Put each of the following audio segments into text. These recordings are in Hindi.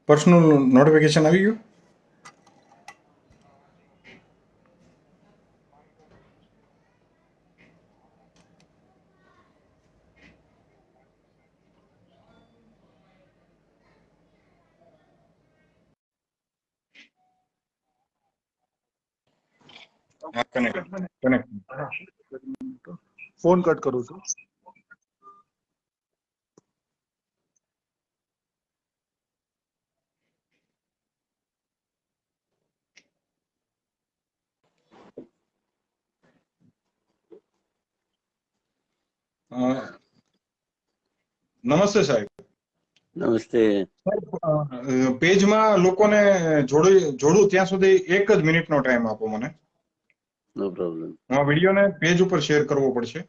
પર્સનલ નોટિફિકેશન આવી ગયું? હા, કનેક્ટ. ફોન કટ કરું છું. નમસ્તે સાહેબ. નમસ્તે. પેજમાં લોકોને જોડું ત્યાં સુધી 1 જ મિનિટનો ટાઈમ આપો મને. નો પ્રોબ્લેમ. હું આ વિડીયોને પેજ ઉપર શેર કરવો પડશે.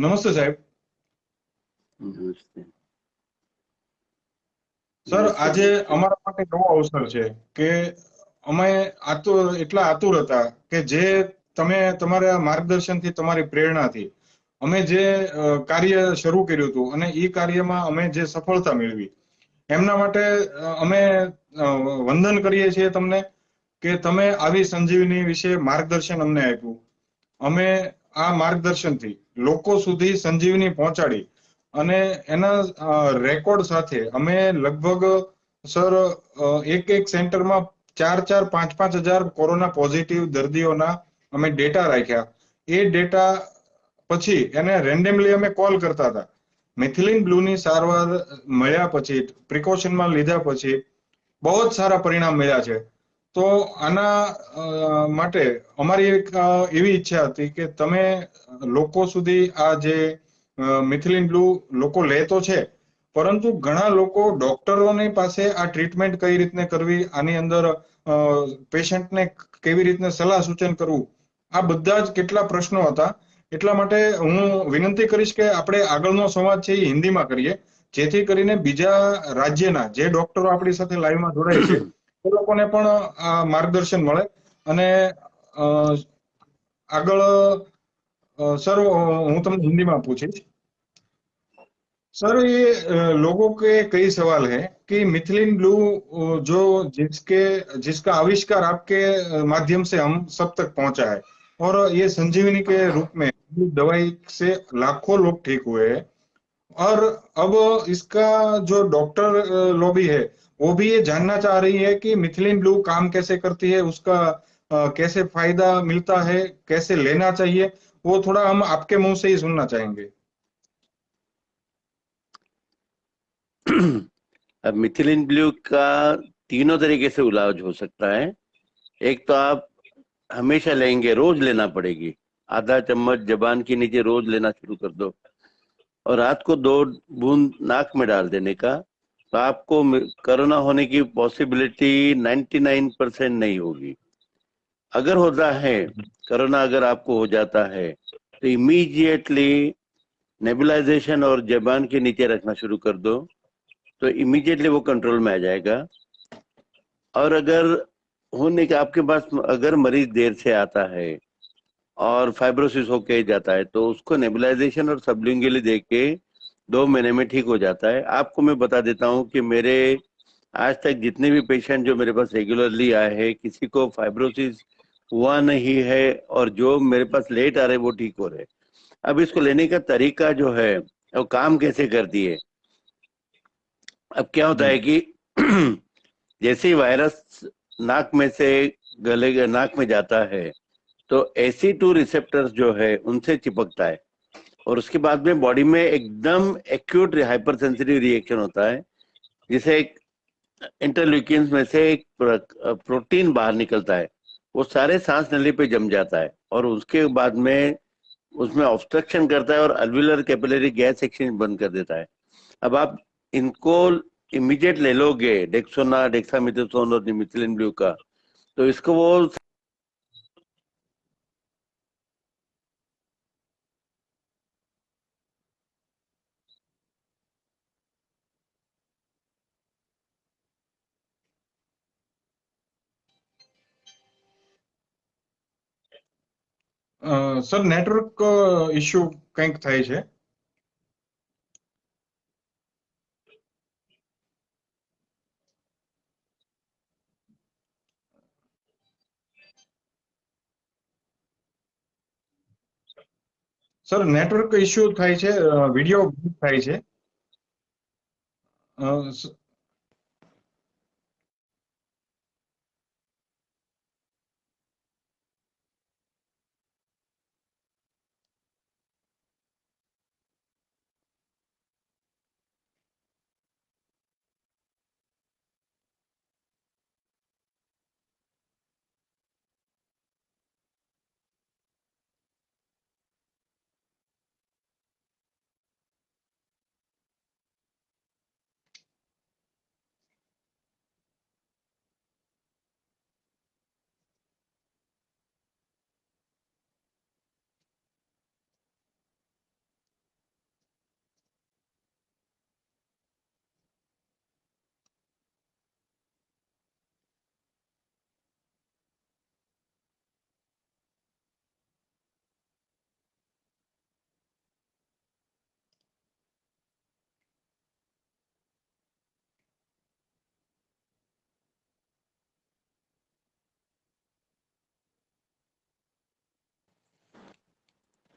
નમસ્તે સાહેબ. નમસ્તે. સર, આજે અમારા માટે એવો અવસર છે કે અમે એટલા આતુર હતા કે જે તમે તમારા માર્ગદર્શનથી, તમારી પ્રેરણાથી અમે જે કાર્ય શરૂ કર્યું હતું અને એ કાર્યમાં અમે જે સફળતા મેળવી, એમના માટે અમે વંદન કરીએ છીએ તમને કે તમે આવી સંજીવની વિશે માર્ગદર્શન અમને આપ્યું. અમે આ માર્ગદર્શનથી લોકો સુધી સંજીવની પહોંચાડી અને એના રેકોર્ડ સાથે અમે લગભગ સર એક સેન્ટરમાં 4-4, 5-5 હજાર કોરોના પોઝિટિવ દર્દીઓના અમે ડેટા રાખ્યા. એ ડેટા પછી એને રેન્ડમલી અમે કોલ કરતા હતા. મિથિલિન બ્લુની સારવાર મળ્યા પછી, પ્રિકોશનમાં લીધા પછી બહુ જ સારા પરિણામ મળ્યા છે. તો આના માટે અમારી એક એવી ઈચ્છા હતી કે તમે લોકો સુધી આ જે મિથિલિન બ્લુ લોકો લે તો છે, પરંતુ ઘણા લોકો ડોક્ટરોની પાસે આ ટ્રીટમેન્ટ કઈ રીતને કરવી, આની અંદર પેશન્ટને કેવી રીતને સલાહ સૂચન કરવું, આ બધા જ કેટલા પ્રશ્નો હતા. એટલા માટે હું વિનંતી કરીશ કે આપણે આગળનો સંવાદ છે એ હિન્દીમાં કરીએ, જેથી કરીને બીજા રાજ્યના જે ડોક્ટરો આપણી સાથે લાઈવમાં જોડાય છે એ લોકોને પણ આ માર્ગદર્શન મળે. અને આગળ सर हूँ तुम हिंदी में पूछीश. सर ये लोगों के कई सवाल है कि मिथिलिन ब्लू जो जिसका आविष्कार आपके माध्यम से हम सब तक पहुंचा है और ये संजीवनी के रूप में दवाई से लाखों लोग ठीक हुए हैं, और अब इसका जो डॉक्टर लॉबी है वो भी ये जानना चाह रही है कि मिथिलिन ब्लू काम कैसे करती है, उसका कैसे फायदा मिलता है, कैसे लेना चाहिए, वो थोड़ा हम आपके मुंह से ही सुनना चाहेंगे. अब मिथिलिन ब्लू का तीनों तरीके से इलाज हो सकता है. एक तो आप हमेशा लेंगे, रोज लेना पड़ेगी. आधा चम्मच जबान के नीचे रोज लेना शुरू कर दो और रात को 2 बूंद नाक में डाल देने का. तो आपको कोरोना होने की पॉसिबिलिटी 99% नहीं होगी. अगर होता है कोरोना, अगर आपको हो जाता है तो इमीडिएटली नेबुलाइजेशन और जबान के नीचे रखना शुरू कर दो, तो इमीडिएटली वो कंट्रोल में आ जाएगा. और अगर होने का आपके पास, अगर मरीज देर से आता है और फाइब्रोसिस होके जाता है तो उसको नेबुलाइजेशन और सबलिंगुअली दे के 2 महीने में ठीक हो जाता है. आपको मैं बता देता हूँ कि मेरे आज तक जितने भी पेशेंट जो मेरे पास रेगुलरली आए हैं, किसी को फाइब्रोसिस हुआ नहीं है और जो मेरे पास लेट आ रहे वो ठीक हो रहे. अब इसको लेने का तरीका जो है वो काम कैसे करती है. अब क्या होता है कि जैसे ही वायरस नाक में से गले नाक में जाता है तो AC2 रिसेप्टर्स जो है उनसे चिपकता है और उसके बाद में बॉडी में एकदम एक्यूट हाइपर सेंसिटिव रिएक्शन होता है, जिसे इंटरल्यूकिन्स में से एक प्रोटीन बाहर निकलता है, वो सारे सांस नली पे जम जाता है और उसके बाद में उसमें ऑब्स्ट्रक्शन करता है और अल्विलर कैपिलरी गैस एक्सचेंज बंद कर देता है। अब आप इनको इमीडिएट ले लोगे, डेक्सोना, डेक्सामेथासोन और निमेथिलिन ब्लू का, तो इसको वो સર નેટવર્ક ઇશ્યુ કંઈક થાય છે. સર નેટવર્ક ઇશ્યુ થાય છે, વિડીયો થાય છે.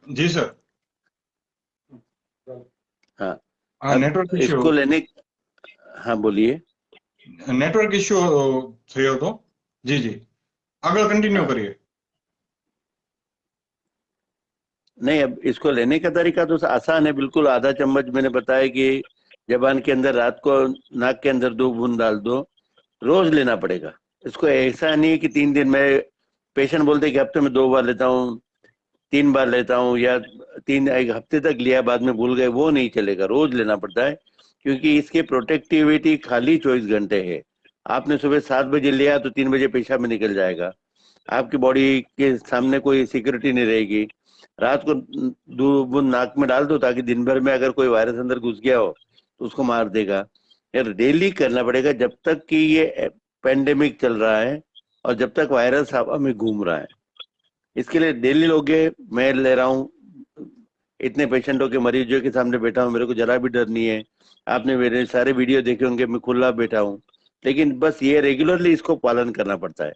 जी सर. हाँ, हाँ, अब નેટવર્ક ઇશ્યુ इसको लेने, हाँ बोलिए। નેટવર્ક ઇશ્યુ થયો હતો. જી જી, આગળ કન્ટિન્યુ हाँ, કરીએ. नहीं, अब इसको लेने का तरीका तो आसान है बिल्कुल। आधा चम्मच मैंने बताया कि जबान के अंदर रात को नाक के अंदर 2 बूंद डाल दो, रोज लेना पड़ेगा। इसको ऐसा नहीं है कि 3 दिन में, पेशेंट बोलते हैं कि हफ्ते में 2 बार लेता हूँ, 3 बार लेता हूँ, या 1 हफ्ते तक लिया बाद में भूल गए, वो नहीं चलेगा, रोज लेना पड़ता है। क्योंकि इसकी प्रोटेक्टिविटी खाली 24 घंटे है। आपने सुबह 7 बजे लिया तो 3 बजे पेशाब में निकल जाएगा, आपकी बॉडी के सामने कोई सिक्योरिटी नहीं रहेगी। रात को 2 बूंद नाक में डाल दो ताकि दिन भर में अगर कोई वायरस अंदर घुस गया हो तो उसको मार देगा। यार डेली करना पड़ेगा जब तक कि ये पेंडेमिक चल रहा है और जब तक वायरस हवा में घूम रहा है। इसके लिए डेली लोगे, मैं ले रहा हूँ, इतने पेशेंटों के मरीजों के सामने बैठा हूँ, मेरे को जरा भी डर नहीं है। आपने मेरे सारे वीडियो देखे होंगे, मैं खुला बैठा हूँ, लेकिन बस ये रेगुलरली इसको पालन करना पड़ता है।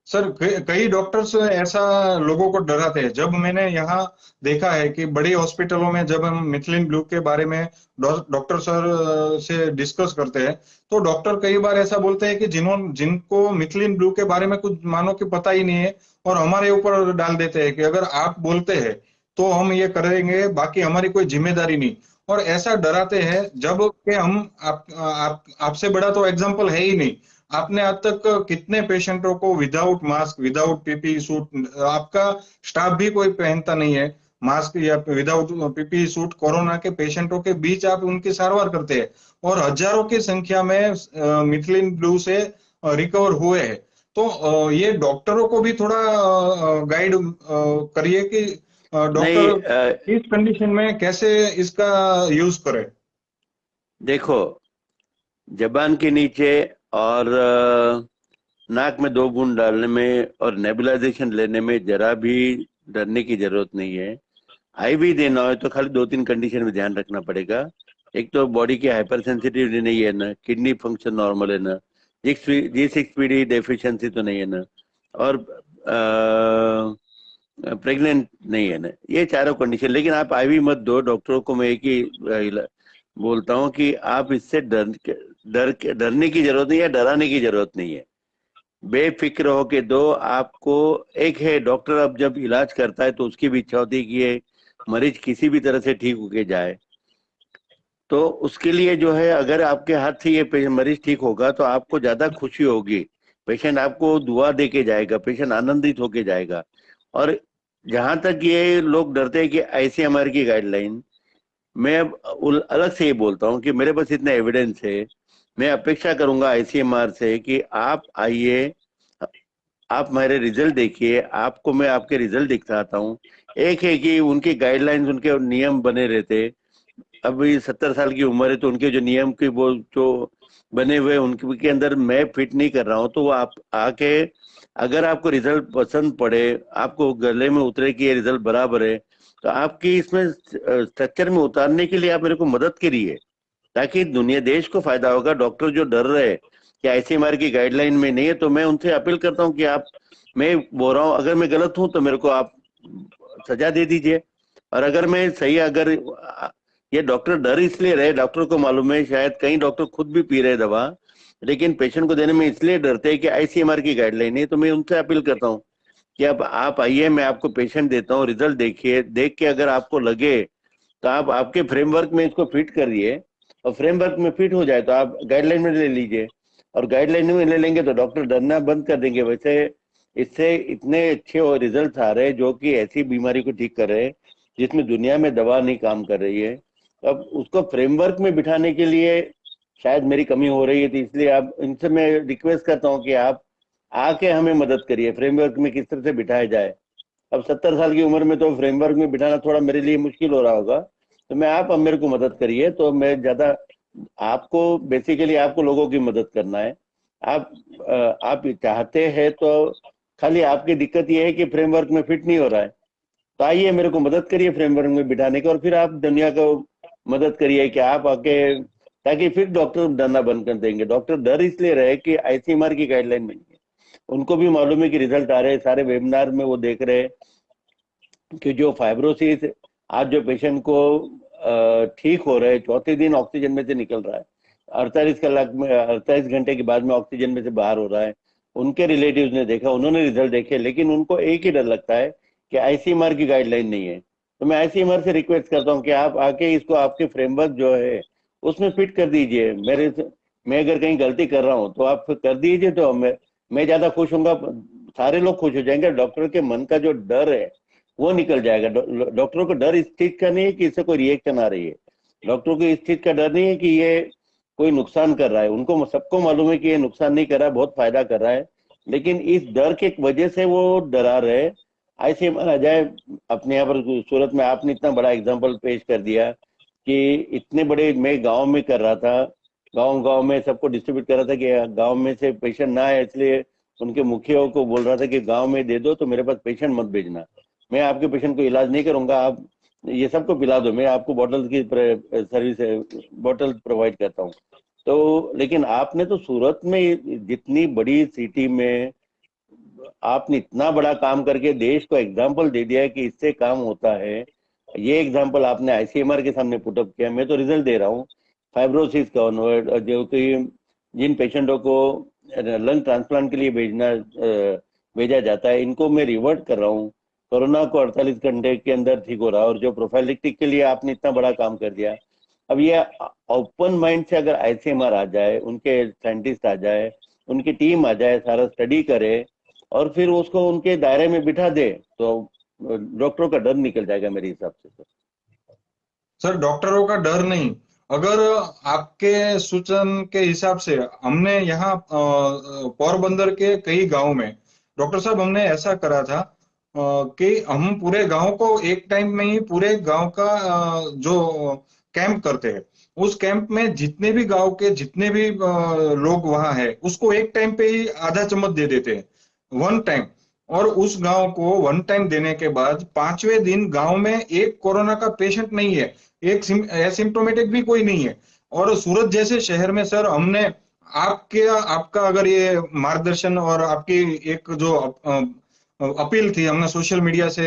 सर कई डॉक्टर्स ऐसा लोगों को डराते हैं. जब मैंने यहाँ देखा है कि बड़ी हॉस्पिटलों में जब हम मिथिलिन ब्लू के बारे में डॉक्टर सर से डिस्कस करते हैं, तो डॉक्टर कई बार ऐसा बोलते हैं कि जिनको मिथिलिन ब्लू के बारे में कुछ मानो कि पता ही नहीं है, और हमारे ऊपर डाल देते हैं कि अगर आप बोलते हैं तो हम ये करेंगे, बाकी हमारी कोई जिम्मेदारी नहीं. और ऐसा डराते हैं जब कि हम आपसे बड़ा तो एग्जाम्पल है ही नहीं. आपने आज तक कितने पेशेंटों को without mask, without PPE suit, आपका स्टाफ भी कोई पहनता नहीं है मास्क या विदाउट पीपीई सूट, कोरोना के पेशेंटों के बीच आप उनकी सारवार करते हैं, और हजारों की संख्या में मिथिलिन ब्लू से रिकवर हुए हैं. तो ये डॉक्टरों को भी थोड़ा गाइड करिए कि नहीं, डॉक्टर इस कंडीशन में कैसे इसका यूज करे. देखो, जबान के नीचे और नाक में 2 बूंद डालने में और नेबुलाइजेशन लेने में जरा भी डरने की जरूरत नहीं है। आईवी देना हो तो खाली 2-3 कंडीशन में ध्यान रखना पड़ेगा। एक तो बॉडी की हाइपर सेंसिटिविटी नहीं है ना, किडनी फंक्शन नॉर्मल है ना, G6PD डेफिशिएंसी तो नहीं है ना, और प्रेग्नेंट नहीं है ना, ये चारों कंडीशन। लेकिन आप आईवी मत दो। डॉक्टरों को मैं एक ही बोलता हूँ कि आप इससे डरने की जरूरत नहीं है, डराने की जरूरत नहीं है, बेफिक्र हो के दो। आपको एक है, डॉक्टर अब जब इलाज करता है तो उसकी भी इच्छा होती है कि ये मरीज किसी भी तरह से ठीक होके जाए। तो उसके लिए जो है, अगर आपके हाथ से ये मरीज ठीक होगा तो आपको ज्यादा खुशी होगी। पेशेंट आपको दुआ दे के जाएगा, पेशेंट आनंदित होके जाएगा। और जहां तक ये लोग डरते हैं कि आईसीएमआर की गाइडलाइन, मैं अब अलग से ये बोलता हूँ कि मेरे पास इतना एविडेंस है। मैं अपेक्षा करूंगा आईसीएमआर से कि आप आइए, आप मेरे रिजल्ट देखिए, आपको मैं आपके रिजल्ट दिखाता हूँ। एक है कि उनकी गाइडलाइंस, उनके नियम बने रहते। अभी 70 साल की उम्र है, तो उनके जो नियम के वो जो बने हुए उनके अंदर मैं फिट नहीं कर रहा हूँ, तो वो आप आके, अगर आपको रिजल्ट पसंद पड़े, आपको गले में उतरे कि ये रिजल्ट बराबर है, तो आपकी इसमें स्ट्रक्चर में उतारने के लिए आप मेरे को मदद करिए, ताकि दुनिया देश को फायदा होगा। डॉक्टर जो डर रहे हैं कि आईसीएमआर की गाइडलाइन में नहीं है, तो मैं उनसे अपील करता हूँ कि आप, मैं बोल रहा हूँ अगर मैं गलत हूं तो मेरे को आप सजा दे दीजिए। और अगर मैं सही, अगर ये डॉक्टर डर इसलिए रहे, डॉक्टर को मालूम है, शायद कई डॉक्टर खुद भी पी रहे दवा, लेकिन पेशेंट को देने में इसलिए डरते हैं कि आईसीएमआर की गाइडलाइन है। तो मैं उनसे अपील करता हूँ कि अब आप आइए, मैं आपको पेशेंट देता हूँ, रिजल्ट देखिए, देख के अगर आपको लगे तो आप आपके फ्रेमवर्क में इसको फिट करिए, और फ्रेमवर्क में फिट हो जाए तो आप गाइडलाइन में ले लीजिए। और गाइडलाइन में ले लेंगे तो डॉक्टर डरना बंद कर देंगे। वैसे इससे इतने अच्छे और रिजल्ट आ रहे हैं जो कि ऐसी बीमारी को ठीक कर रहे हैं जिसमें दुनिया में दवा नहीं काम कर रही है। अब उसको फ्रेमवर्क में बिठाने के लिए शायद मेरी कमी हो रही है, तो इसलिए आप इनसे मैं रिक्वेस्ट करता हूँ कि आप आके हमें मदद करिए, फ्रेमवर्क में किस तरह से बिठाया जाए। अब 70 साल की उम्र में तो फ्रेमवर्क में बिठाना थोड़ा मेरे लिए मुश्किल हो रहा होगा, तो मैं, आप अब मेरे को मदद करिए। तो मैं ज्यादा, आपको बेसिकली आपको लोगों की मदद करना है। आप आप चाहते हैं तो, खाली आपकी दिक्कत ये है कि फ्रेमवर्क में फिट नहीं हो रहा है, तो आइए मेरे को मदद करिए फ्रेमवर्क में बिठाने के, और फिर आप दुनिया को मदद करिए कि आप आके, ताकि फिर डॉक्टर डरना बंद कर देंगे। डॉक्टर डर इसलिए रहे कि आईसीएमआर की गाइडलाइन में नहीं है। उनको भी मालूम है कि रिजल्ट आ रहे हैं, सारे वेबिनार में वो देख रहे हैं कि जो फाइब्रोसिस आज जो पेशेंट को ठीक हो रहे, चौथे दिन ऑक्सीजन में से निकल रहा है, 48 कलाक में, 48 घंटे के बाद में ऑक्सीजन में से बाहर हो रहा है। उनके रिलेटिव्स ने देखा, उन्होंने रिजल्ट देखे, लेकिन उनको एक ही डर लगता है कि आईसीएमआर की गाइडलाइन नहीं है। तो मैं आईसीएमआर से रिक्वेस्ट करता हूँ कि आप आके इसको आपके फ्रेमवर्क जो है उसमें फिट कर दीजिए। मैं अगर कहीं गलती कर रहा हूँ तो आप कर दीजिए, तो मैं ज्यादा खुश होऊंगा, सारे लोग खुश हो जाएंगे। डॉक्टर के मन का जो डर है वो निकल जाएगा। डॉक्टरों को डर इस चीज का नहीं है कि इससे कोई रिएक्शन आ रही है, डॉक्टरों को इस चीज का डर नहीं है कि ये कोई नुकसान कर रहा है। उनको सबको मालूम है कि ये नुकसान नहीं कर रहा है, बहुत फायदा कर रहा है, लेकिन इस डर के वजह से वो डरा रहे। ऐसे माना जाए, अपने यहाँ पर सूरत में आपने इतना बड़ा एग्जाम्पल पेश कर दिया कि इतने बड़े, मैं गांव में कर रहा था, गांव गांव में सबको डिस्ट्रीब्यूट कर रहा था कि गांव में से पेशेंट ना आए, इसलिए उनके मुखिया को बोल रहा था कि गांव में दे दो, तो मेरे पास पेशेंट मत भेजना, मैं आपके पेशेंट को इलाज नहीं करूंगा, आप ये सबको पिला दो, मैं आपको बॉटल की सर्विस, बॉटल प्रोवाइड करता हूँ। तो लेकिन आपने तो सूरत में, जितनी बड़ी सिटी में, आपने इतना बड़ा काम करके देश को एग्जाम्पल दे दिया है कि इससे काम होता है। ये एग्जाम्पल आपने आईसीएमआर के सामने पुटअप किया। मैं तो रिजल्ट दे रहा हूँ फाइब्रोसिस का, जो कि जिन पेशेंटों को लंग ट्रांसप्लांट के लिए भेजा जाता है, इनको मैं रिवर्ट कर रहा हूँ। कोरोना को 48 घंटे के अंदर ठीक हो रहा है, और जो प्रोफाइलिटिक के लिए आपने इतना बड़ा काम कर दिया। अब ये ओपन माइंड से अगर आईसीएमआर आ जाए, उनके साइंटिस्ट आ जाए, उनकी टीम आ जाए, सारा स्टडी करे, और फिर उसको उनके दायरे में बिठा दे, तो डॉक्टरों का डर निकल जाएगा मेरे हिसाब से। सर, डॉक्टरों का डर नहीं, अगर आपके सूचन के हिसाब से हमने यहाँ पोरबंदर के कई गांव में, डॉक्टर साहब, हमने ऐसा करा था कि हम पूरे गांव को एक टाइम में ही, पूरे गांव का जो कैंप करते हैं, उस कैंप में जितने भी गांव के जितने भी लोग वहां है, उसको एक टाइम पे ही आधा चम्मच दे देते हैं, वन टाइम। और उस गांव को वन टाइम देने के बाद 5वें दिन गांव में एक कोरोना का पेशेंट नहीं है, एक एसिम्प्टोमेटिक भी कोई नहीं है। और सूरत जैसे शहर में सर, हमने आपका अगर ये मार्गदर्शन और आपकी एक जो अपील थी, हमने सोशल मीडिया से,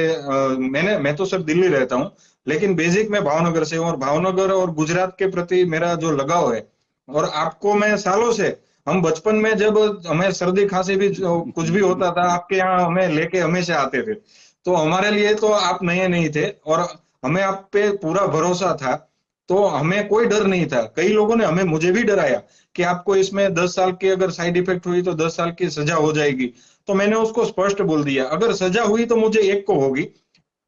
मैं तो सर दिल्ली रहता हूँ, लेकिन बेसिक मैं भावनगर से हूँ, और भावनगर और गुजरात के प्रति मेरा जो लगाव है, और आपको मैं सालों से, हम बचपन में जब हमें सर्दी खांसी भी कुछ भी होता था, आपके यहाँ हमें लेके हमेशा आते थे। तो हमारे लिए तो आप नए नहीं थे, और हमें आप पे पूरा भरोसा था तो हमें कोई डर नहीं था। कई लोगों ने मुझे भी डराया कि आपको इसमें 10 साल की अगर साइड इफेक्ट हुई तो 10 साल की सजा हो जाएगी। तो मैंने उसको स्पष्ट बोल दिया, अगर सजा हुई तो मुझे एक को होगी,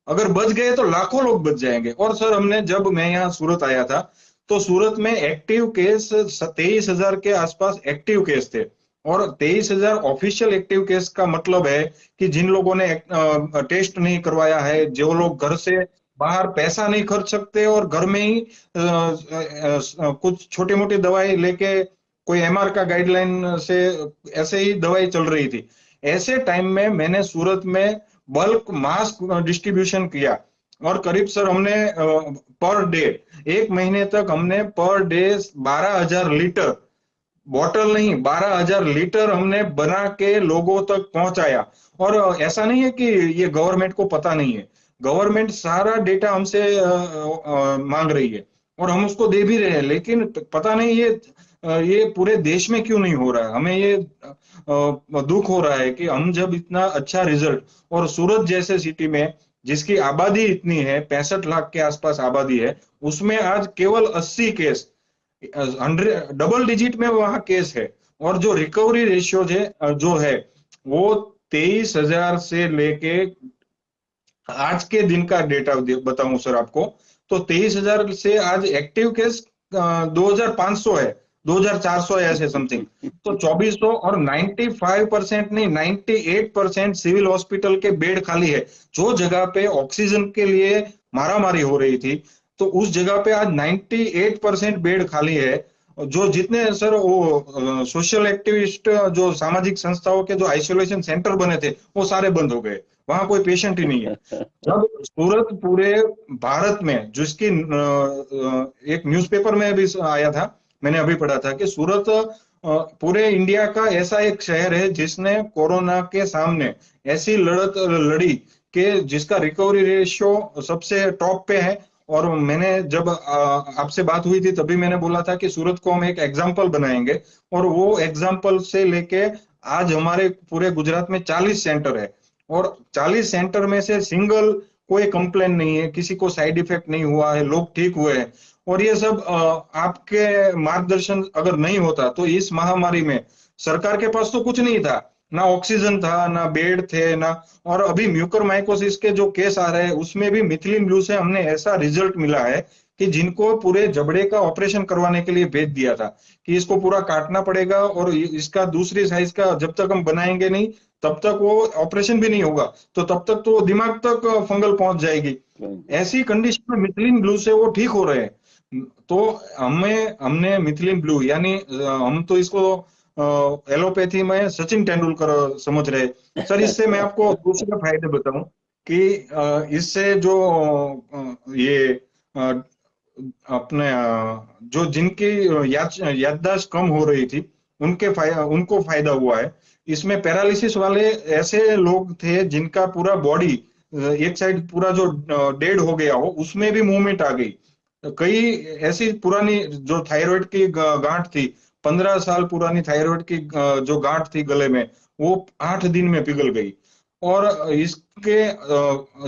अगर बच गए तो लाखों लोग बच जाएंगे। और सर हमने, जब मैं यहाँ सूरत आया था तो सूरत में एक्टिव केस 23,000 के आसपास एक्टिव केस थे। और 23,000 ऑफिशियल एक्टिव केस का मतलब है कि जिन लोगों ने टेस्ट नहीं करवाया है, जो लोग घर से बाहर पैसा नहीं खर्च सकते और घर में ही कुछ छोटी मोटी दवाई लेके, कोई एमआर का गाइडलाइन से ऐसे ही दवाई चल रही थी। ऐसे टाइम में मैंने सूरत में बल्क मास्क डिस्ट्रीब्यूशन किया। और करीब सर हमने पर डे, एक महीने तक हमने पर डे 12,000 लीटर, बॉटल नहीं 12,000 लीटर हमने बना के लोगों तक पहुंचाया। और ऐसा नहीं है कि ये गवर्नमेंट को पता नहीं है, गवर्नमेंट सारा डेटा हमसे मांग रही है और हम उसको दे भी रहे हैं, लेकिन पता नहीं ये पूरे देश में क्यों नहीं हो रहा है। हमें ये दुख हो रहा है कि हम जब इतना अच्छा रिजल्ट, और सूरत जैसे सिटी में जिसकी आबादी इतनी है, 65 लाख के आसपास आबादी है, उसमें आज केवल 80 केस, 100 डबल डिजिट में वहां केस है। और जो रिकवरी रेशियो है जो है वो 23,000 से लेके आज के दिन का डेटा बताऊं सर आपको, तो 23,000 से आज एक्टिव केस 2,500 है, 2,400 है ऐसे समथिंग। तो 2,400, और 95% नहीं 98% सिविल हॉस्पिटल के बेड खाली है। जो जगह पे ऑक्सीजन के लिए मारामारी हो रही थी, तो उस जगह पे आज 98% बेड खाली है। जो जितने सर वो सोशल एक्टिविस्ट, जो सामाजिक संस्थाओं के जो आइसोलेशन सेंटर बने थे, वो सारे बंद हो गए, वहां कोई पेशेंट ही नहीं है। जब सूरत पूरे भारत में, जिसकी एक न्यूज़पेपर में भी आया था, मैंने अभी पढ़ा था कि सूरत पूरे इंडिया का ऐसा एक शहर है जिसने कोरोना के सामने ऐसी लड़त लड़ी कि जिसका रिकवरी रेशियो सबसे टॉप पे है। और मैंने जब आपसे बात हुई थी तभी मैंने बोला था कि सूरत को हम एक एग्जाम्पल बनाएंगे, और वो एग्जाम्पल से लेके आज हमारे पूरे गुजरात में 40 सेंटर है, और 40 सेंटर में से सिंगल कोई कंप्लेन नहीं है, किसी को साइड इफेक्ट नहीं हुआ है, लोग ठीक हुए हैं। और ये सब आपके मार्गदर्शन अगर नहीं होता तो इस महामारी में सरकार के पास तो कुछ नहीं था, ना ऑक्सीजन था, ना बेड थे, ना। और अभी म्यूकरमाइकोसिस के जो केस आ रहे हैं उसमें भी मिथिलीन ब्लू से हमने ऐसा रिजल्ट मिला है कि जिनको पूरे जबड़े का ऑपरेशन करवाने के लिए भेज दिया था कि इसको पूरा काटना पड़ेगा, और इसका दूसरी साइज का जब तक हम बनाएंगे नहीं तब तक वो ऑपरेशन भी नहीं होगा, तो तब तक तो दिमाग तक फंगल पहुंच जाएगी। ऐसी कंडीशन में मिथिलीन ब्लू से वो ठीक हो रहे हैं। तो हमने मिथिलीन ब्लू, यानी हम तो इसको एलोपैथी में सचिन तेंदुलकर समझ रहे। सर इससे मैं आपको दूसरे फायदे बताऊं कि इससे जो ये अपने जो जिनकी याददाश्त कम हो रही थी उनको फायदा हुआ है। इसमें पैरालिसिस वाले ऐसे लोग थे जिनका पूरा बॉडी एक साइड पूरा जो डेड हो गया हो, उसमें भी मूवमेंट आ गई। कई ऐसी पुरानी जो थायराइड की गांठ थी, 15 साल पुरानी थायराइड की जो गांठ थी गले में, वो 8 दिन में पिघल गई। और इसके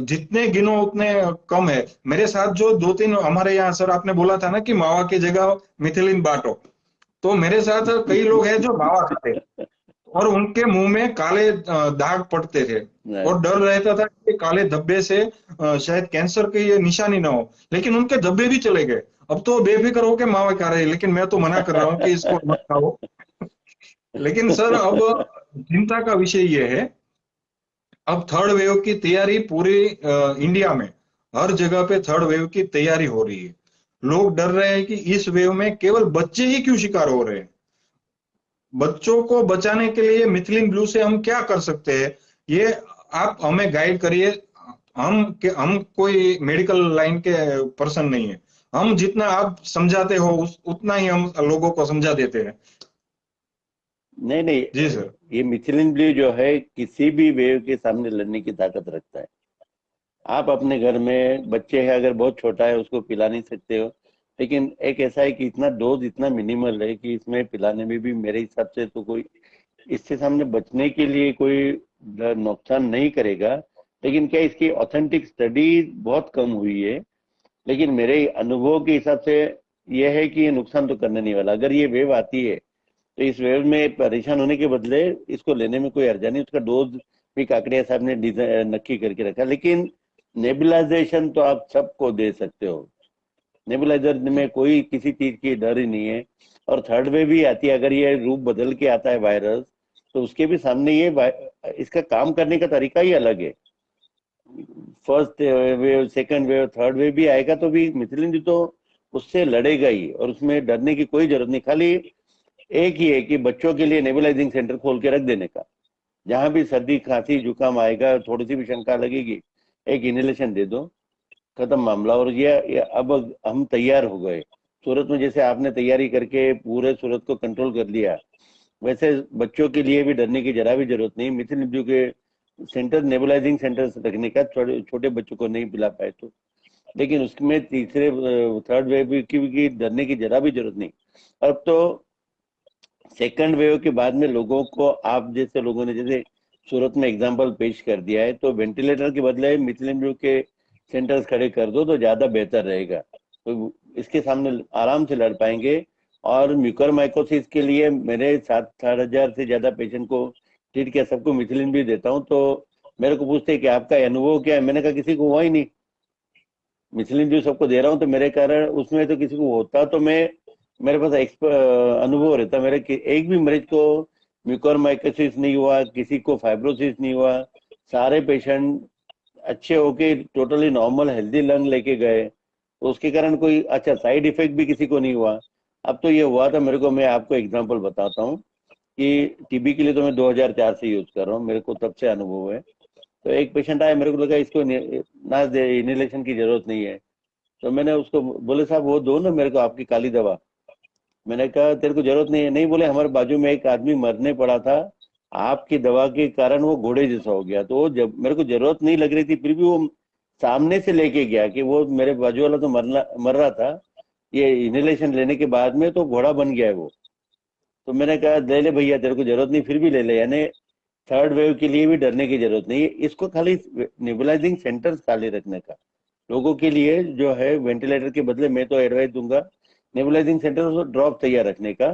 जितने गिनो उतने कम है। मेरे साथ जो 2-3 हमारे यहाँ, सर आपने बोला था ना कि मावा की जगह मिथिलीन बांटो, तो मेरे साथ कई लोग हैं जो मावा खाते हैं और उनके मुंह में काले दाग पड़ते थे, और डर रहता था कि काले धब्बे से शायद कैंसर की ये निशानी ना हो, लेकिन उनके धब्बे भी चले गए। अब तो बेफिक्र होके मावा खा रहे हैं, लेकिन मैं तो मना कर रहा हूँ कि इसको मत खाओ। लेकिन सर अब चिंता का विषय ये है, अब थर्ड वेव की तैयारी पूरी इंडिया में हर जगह पे थर्ड वेव की तैयारी हो रही है। लोग डर रहे हैं कि इस वेव में केवल बच्चे ही क्यों शिकार हो रहे हैं। बच्चों को बचाने के लिए मिथिलीन ब्लू से हम क्या कर सकते हैं, ये आप हमें गाइड करिए। हम कोई मेडिकल लाइन के पर्सन नहीं है, हम जितना आप समझाते हो उतना ही हम लोगों को समझा देते हैं। नहीं नहीं, जी सर। ये मिथिलीन ब्लू जो है किसी भी वेव के सामने लड़ने की ताकत रखता है। आप अपने घर में बच्चे है, अगर बहुत छोटा है उसको पिला नहीं सकते हो, लेकिन एक ऐसा है कि इतना डोज इतना मिनिमल है कि इसमें पिलाने में भी मेरे हिसाब से तो कोई इससे सामने बचने के लिए कोई नुकसान नहीं करेगा। लेकिन क्या इसकी ऑथेंटिक स्टडी बहुत कम हुई है, लेकिन मेरे अनुभव के हिसाब से यह है कि ये नुकसान तो करने नहीं वाला। अगर ये वेव आती है तो इस वेव में परेशान होने के बदले इसको लेने में कोई हर्जा नहीं। उसका डोज भी काकड़िया साहब ने नक्की करके रखा। लेकिन नेबुलाइजेशन तो आप सबको दे सकते हो। नेबुलाइजर में कोई किसी चीज की डर ही नहीं है। और थर्ड वेव भी आती है, अगर ये रूप बदल के आता है वायरस, तो उसके भी सामने इसका काम करने का तरीका ही अलग है। First wave, second wave, third wave भी आएगा तो भी मिथिलिन तो उससे लड़ेगा ही, और उसमें डरने की कोई जरूरत नहीं। खाली एक ही है कि बच्चों के लिए नेबुलाइजिंग सेंटर खोल के रख देने का। जहां भी सर्दी खांसी जुकाम आएगा, थोड़ी सी भी शंका लगेगी, एक इनहेलेशन दे दो, खत्म मामला। और ये अब हम तैयार हो गए। सूरत में जैसे आपने तैयारी करके पूरे सूरत को कंट्रोल कर लिया, वैसे बच्चों के लिए भी डरने की जरा भी जरूरत नहीं। मिथिल इंब्लू के सेंटर, नेबुलाइजिंग सेंटर रखने का, छोटे बच्चों को नहीं पिला पाए तो। लेकिन उसमें तीसरे थर्ड वेव की डरने की जरा भी जरूरत नहीं। अब तो सेकंड वेव के बाद में लोगों को, आप जैसे लोगों ने जैसे सूरत में एग्जांपल पेश कर दिया है, तो वेंटिलेटर के बदले मिथिलिन के सेंटर्स खड़े कर दो तो ज्यादा बेहतर रहेगा। तो इसके सामने आराम से लड़ पाएंगे। और म्यूकरमाइकोसिस के लिए मेरे 7,000 से ज्यादा पेशेंट को ट्रीट किया, सबको मिथिलिन भी देता हूँ। तो मेरे को पूछते हैं कि आपका अनुभव क्या है, मैंने कहा किसी को हुआ ही नहीं। मिथिलिन जो सबको दे रहा हूँ तो मेरे कारण उसमें तो किसी को होता तो मैं, मेरे पास अनुभव रहता मेरे कि एक भी मरीज को म्यूकरमाइकोसिस नहीं हुआ, किसी को फाइब्रोसिस नहीं हुआ। सारे पेशेंट अच्छे होके टोटली नॉर्मल हेल्दी लंग लेके गए, तो उसके कारण कोई अच्छा साइड इफेक्ट भी किसी को नहीं हुआ। अब तो ये हुआ था मेरे को, मैं आपको एग्जांपल बताता हूँ कि टीबी के लिए तो मैं 2004 से यूज कर रहा हूँ, मेरे को तब से अनुभव है। तो एक पेशेंट आया, मेरे को लगा इसको ना इनहेलेशन की जरूरत नहीं है, तो मैंने उसको बोले साहब वो दो ना मेरे को आपकी काली दवा। मैंने कहा तेरे को जरूरत नहीं है। नहीं, बोले हमारे बाजू में एक आदमी मरने पड़ा था, आपकी दवा के कारण वो घोड़े जैसा हो गया। तो वो जब मेरे को जरूरत नहीं लग रही थी फिर भी वो सामने से लेके गया कि वो मेरे बाजू वाला तो मर रहा था, ये इनहेलेशन लेने के बाद में तो घोड़ा बन गया है वो। तो मैंने कहा ले ले भैया, तेरे को जरूरत नहीं फिर भी ले ले। यानी थर्ड वेव के लिए भी डरने की जरूरत नहीं है। इसको खाली नेबुलाइजिंग सेंटर्स खाली रखने का, लोगों के लिए जो है वेंटिलेटर के बदले मैं तो एडवाइस दूंगा नेबुलाइजिंग सेंटर ड्रॉप तैयार रखने का।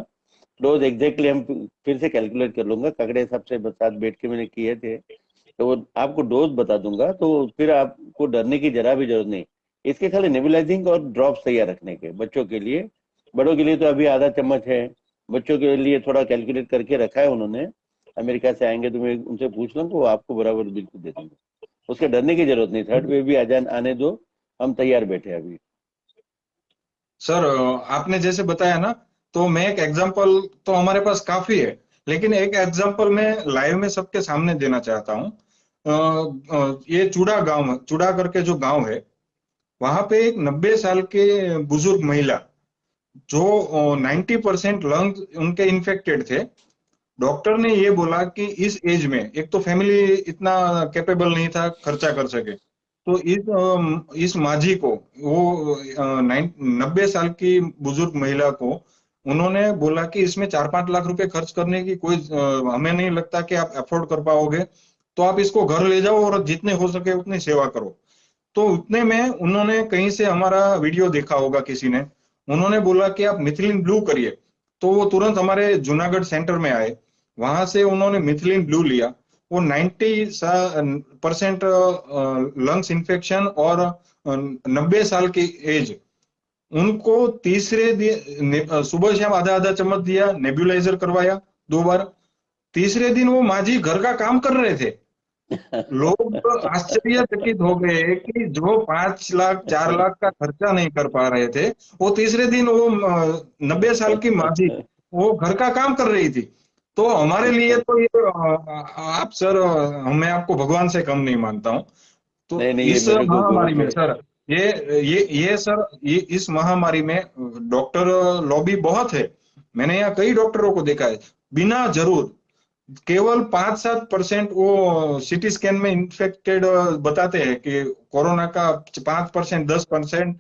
डोज एग्जैक्टली हम फिर से कैलकुलेट कर लूंगा, काकड़े साहब से साथ बैठ के मैंने किए थे, तो वो आपको डोज बता दूंगा। तो फिर आपको डरने की जरा भी जरूरत नहीं। इसके खाली नेबुलाइजिंग और ड्रॉप्स तैयार रखने के बच्चों के लिए। बड़ों के लिए तो अभी आधा चम्मच है, बच्चों के लिए थोड़ा कैलकुलेट करके रखा है उन्होंने। अमेरिका से आएंगे तो मैं उनसे पूछ लूँ, वो आपको बराबर बिल्कुल दे देंगे। उसके डरने की जरूरत नहीं। थर्ड वेव भी आने दो, हम तैयार बैठे हैं अभी। सर, आपने जैसे बताया ना, तो मैं एक एग्जांपल, तो हमारे पास काफी है, लेकिन एक एग्जांपल मैं लाइव में सबके सामने देना चाहता हूँ। ये चूड़ा करके जो गांव है, वहां पे एक 90 साल के बुजुर्ग महिला, जो 90% लंग्स उनके इन्फेक्टेड थे। डॉक्टर ने ये बोला कि इस एज में एक तो फैमिली इतना कैपेबल नहीं था खर्चा कर सके, तो इस माझी को, वो 90 साल की बुजुर्ग महिला को उन्होंने बोला कि इसमें 4-5 लाख रुपए खर्च करने की कोई हमें नहीं लगता कि आप अफोर्ड कर पाओगे, तो आप इसको घर ले जाओ और जितने हो सके उतनी सेवा करो। तो उतने में उन्होंने कहीं से हमारा वीडियो देखा होगा किसी ने, उन्होंने बोला कि आप मिथिलिन ब्लू करिए। तो वो तुरंत हमारे जूनागढ़ सेंटर में आए, वहां से उन्होंने मिथिलिन ब्लू लिया। वो 90% लंग्स इन्फेक्शन और 90 साल की एज, उनको तीसरे दिन सुबह शाम आधा आधा चम्मच दिया, नेब्यूलाइजर करवाया 2 बार। तीसरे दिन वो माजी घर का काम कर रहे थे। लोग तो आश्चर्यचकित हो गए कि जो 5 लाख 4 लाख का खर्चा नहीं कर पा रहे थे, वो तीसरे दिन वो 90 साल की माजी वो घर का काम कर रही थी। तो हमारे लिए तो ये आप सर, मैं आपको भगवान से कम नहीं मानता हूँ। तो नहीं नहीं, ये इस मेरे को महामारी गौरव में है। सर, ये सर, ये इस महामारी में डॉक्टर लॉबी बहुत है। मैंने यहाँ कई डॉक्टरों को देखा है, बिना जरूर केवल 5-7% वो सीटी स्कैन में इन्फेक्टेड बताते हैं कि कोरोना का 5%, 10%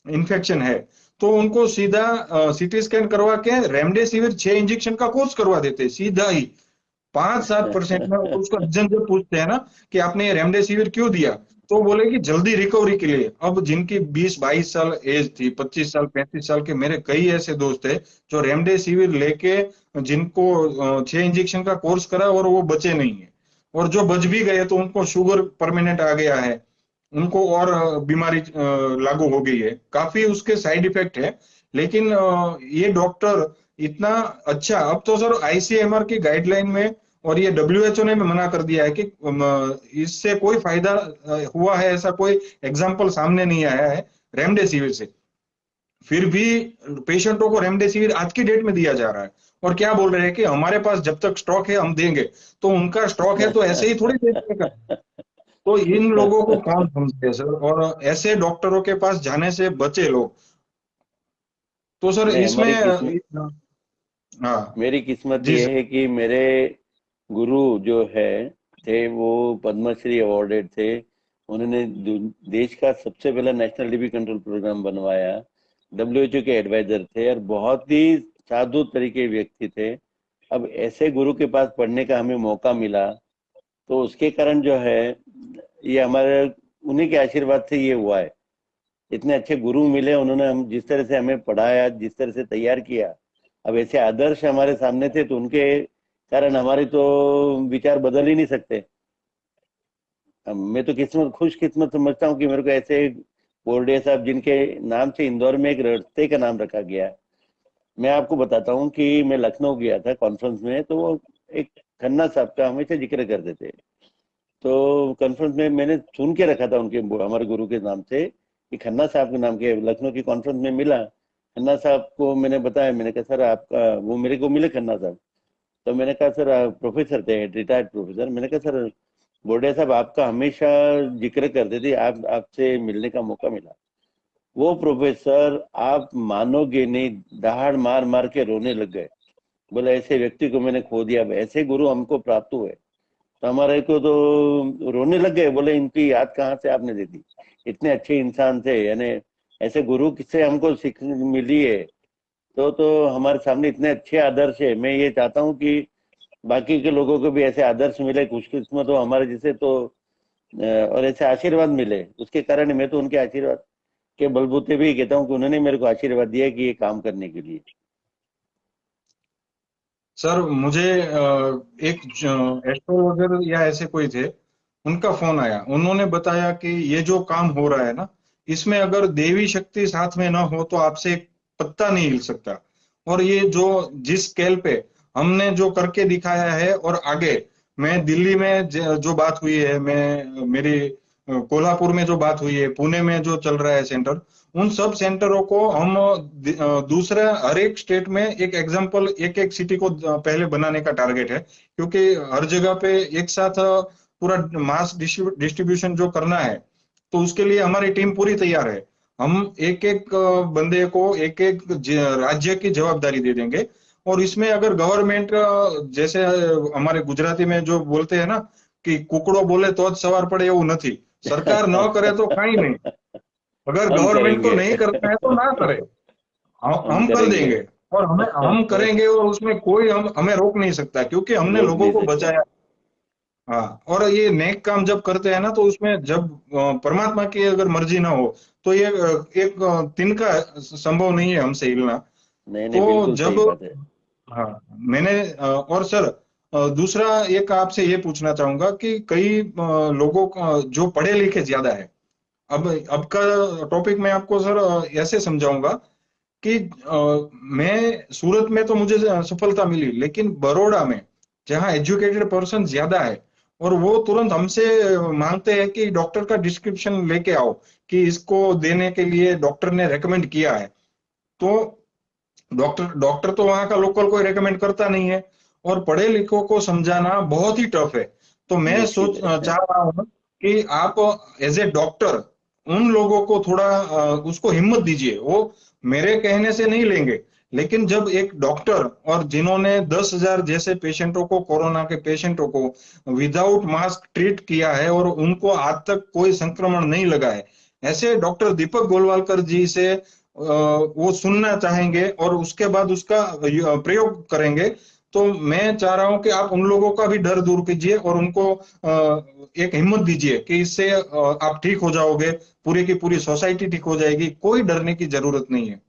इन्फेक्शन है, तो उनको सीधा सीटी स्कैन करवा के रेमडेसिविर 6 इंजेक्शन का कोर्स करवा देते हैं सीधा ही। 5-7% में उसको जन जब पूछते हैं ना कि आपने ये रेमडेसिविर क्यों दिया, तो बोले कि जल्दी रिकवरी के लिए अब जिनकी 20-22 साल एज थी, 25 साल 35 साल के मेरे कई ऐसे दोस्त थे जो रेमडेसिविर लेके जिनको 6 इंजेक्शन का कोर्स करा और वो बचे नहीं है, और जो बच भी गए तो उनको शुगर परमानेंट आ गया है, उनको और बीमारी लागू हो गई है, काफी उसके साइड इफेक्ट है। लेकिन ये डॉक्टर इतना अच्छा, अब तो सर आईसीएमआर की गाइडलाइन में और ये डब्ल्यूएचओ ने भी मना कर दिया है कि इससे कोई फायदा हुआ है ऐसा कोई एग्जाम्पल सामने नहीं आया है रेमडेसिविर से। फिर भी पेशेंटों को रेमडेसिविर आज की डेट में दिया जा रहा है, और क्या बोल रहे हैं कि हमारे पास जब तक स्टॉक है हम देंगे। तो उनका स्टॉक है तो ऐसे ही थोड़ी दे देगा। तो इन लोगों को कौन समझे सर, और ऐसे डॉक्टरों के पास जाने से बचे लोग। तो सर नहीं, इसमें हमारी किस्मत, हाँ मेरी किस्मत जी ये सर। है कि मेरे गुरु जो है थे वो पद्मश्री अवॉर्डेड थे। उन्होंने देश का सबसे पहला नेशनल टीबी कंट्रोल प्रोग्राम बनवाया, डब्ल्यूएचओ के एडवाइजर थे और बहुत ही साधु तरीके व्यक्ति थे। अब ऐसे गुरु के पास पढ़ने का हमें मौका मिला, तो उसके कारण जो है ये हमारे उन्हीं के आशीर्वाद से ये हुआ है। इतने अच्छे गुरु मिले, उन्होंने हम जिस तरह से हमें पढ़ाया, जिस तरह से तैयार किया, अब ऐसे आदर्श हमारे सामने थे तो उनके कारण हमारी तो विचार बदल ही नहीं सकते। अब मैं तो किस्मत खुशकिस्मत समझता हूँ कि मेरे को ऐसे बोरडे साहब जिनके नाम से इंदौर में एक रास्ते का नाम रखा गया। मैं आपको बताता हूँ कि मैं लखनऊ गया था कॉन्फ्रेंस में, तो वो एक खन्ना साहब का हमेशा जिक्र करते थे। तो कॉन्फ्रेंस में मैंने सुन के रखा था उनके, हमारे गुरु के नाम से कि खन्ना साहब के नाम के, लखनऊ की कॉन्फ्रेंस में मिला खन्ना साहब को, मैंने बताया, मैंने कहा सर आपका, वो मेरे को मिले खन्ना साहब। तो मैंने कहा सर आप प्रोफेसर थे, रिटायर्ड प्रोफेसर, मैंने कहा सर बोर्डे साहब आपका हमेशा जिक्र करते थे, आप आपसे मिलने का मौका मिला। वो प्रोफेसर आप मानोगे नहीं, दहाड़ मार मार के रोने लग गए। बोले ऐसे व्यक्ति को मैंने खो दिया, ऐसे गुरु हमको प्राप्त हुए। तो हमारे को तो रोने लग गए, बोले इनकी याद कहाँ से आपने दे दी, इतने अच्छे इंसान थे, यानी ऐसे गुरु किससे हमको सीख मिली है। तो हमारे सामने इतने अच्छे आदर्श है। मैं ये चाहता हूँ कि बाकी के लोगों को भी ऐसे आदर्श मिले, खुशकिस्मत हो हमारे जैसे, तो और ऐसे आशीर्वाद मिले। उसके कारण मैं तो उनके आशीर्वाद के बलबूते भी कहता हूँ कि उन्होंने मेरे को आशीर्वाद दिया कि ये काम करने के लिए। सर मुझे एक एस्ट्रोलॉजर या ऐसे कोई थे, उनका फोन आया, उन्होंने बताया कि ये जो काम हो रहा है ना, इसमें अगर देवी शक्ति साथ में ना हो तो आपसे एक पत्ता नहीं हिल सकता। और ये जो जिस स्केल पे हमने जो करके दिखाया है, और आगे मैं दिल्ली में जो बात हुई है, मैं मेरी कोल्हापुर में जो बात हुई है, पुणे में जो चल रहा है सेंटर, उन सब सेंटरों को हम दूसरा हर एक स्टेट में एक एग्जांपल, एक एक सिटी को पहले बनाने का टारगेट है, क्योंकि हर जगह पे एक साथ पूरा मास डिस्ट्रीब्यूशन जो करना है, तो उसके लिए हमारी टीम पूरी तैयार है। हम एक एक बंदे को एक एक राज्य की जवाबदारी दे देंगे। और इसमें अगर गवर्नमेंट, जैसे हमारे गुजराती में जो बोलते हैं ना कि कुकड़ो बोले तो ज सवार पड़े, એવું નથી, सरकार न करे तो काई नहीं। अगर हम गवर्नमेंट को करेंगे। नहीं करना है तो ना करे, हम हम कर करेंगे। देंगे। और हम करेंगे, और उसमें कोई हमें रोक नहीं सकता, क्योंकि हमने रोक लोगों नहीं को सकते। बचाया। हाँ, और ये नेक काम जब करते हैं ना, तो उसमें जब परमात्मा की अगर मर्जी ना हो तो ये एक तिनका संभव नहीं है हमसे हिलना। नहीं नहीं, तो बिल्कुल जब, सही बात है। हाँ, मैंने और सर दूसरा एक आपसे ये पूछना चाहूंगा कि कई लोगों का जो पढ़े लिखे ज्यादा है, अब का टॉपिक मैं आपको सर ऐसे समझाऊंगा कि मैं सूरत में तो मुझे सफलता मिली, लेकिन बड़ौदा में जहाँ एजुकेटेड पर्सन ज्यादा है, और वो तुरंत हमसे मांगते हैं कि डॉक्टर का डिस्क्रिप्शन लेके आओ, कि इसको देने के लिए डॉक्टर ने रेकमेंड किया है। तो डॉक्टर डॉक्टर तो वहां का लोकल कोई रेकमेंड करता नहीं है, और पढ़े लिखों को समझाना बहुत ही टफ है। तो मैं मुश्किल है। चाह रहा हूँ कि आप एज ए डॉक्टर उन लोगों को थोड़ा उसको हिम्मत दीजिए। वो मेरे कहने से नहीं लेंगे, लेकिन जब एक डॉक्टर, और जिन्होंने 10,000 जैसे पेशेंटों को, कोरोना के पेशेंटों को विदाउट मास्क ट्रीट किया है, और उनको आज तक कोई संक्रमण नहीं लगा है, ऐसे डॉक्टर दीपक गोलवालकर जी से वो सुनना चाहेंगे और उसके बाद उसका प्रयोग करेंगे, तो मैं चाह रहा हूं कि आप उन लोगों का भी डर दूर कीजिए और उनको एक हिम्मत दीजिए कि इससे आप ठीक हो जाओगे, पूरी की पूरी सोसाइटी ठीक हो जाएगी, कोई डरने की जरूरत नहीं है।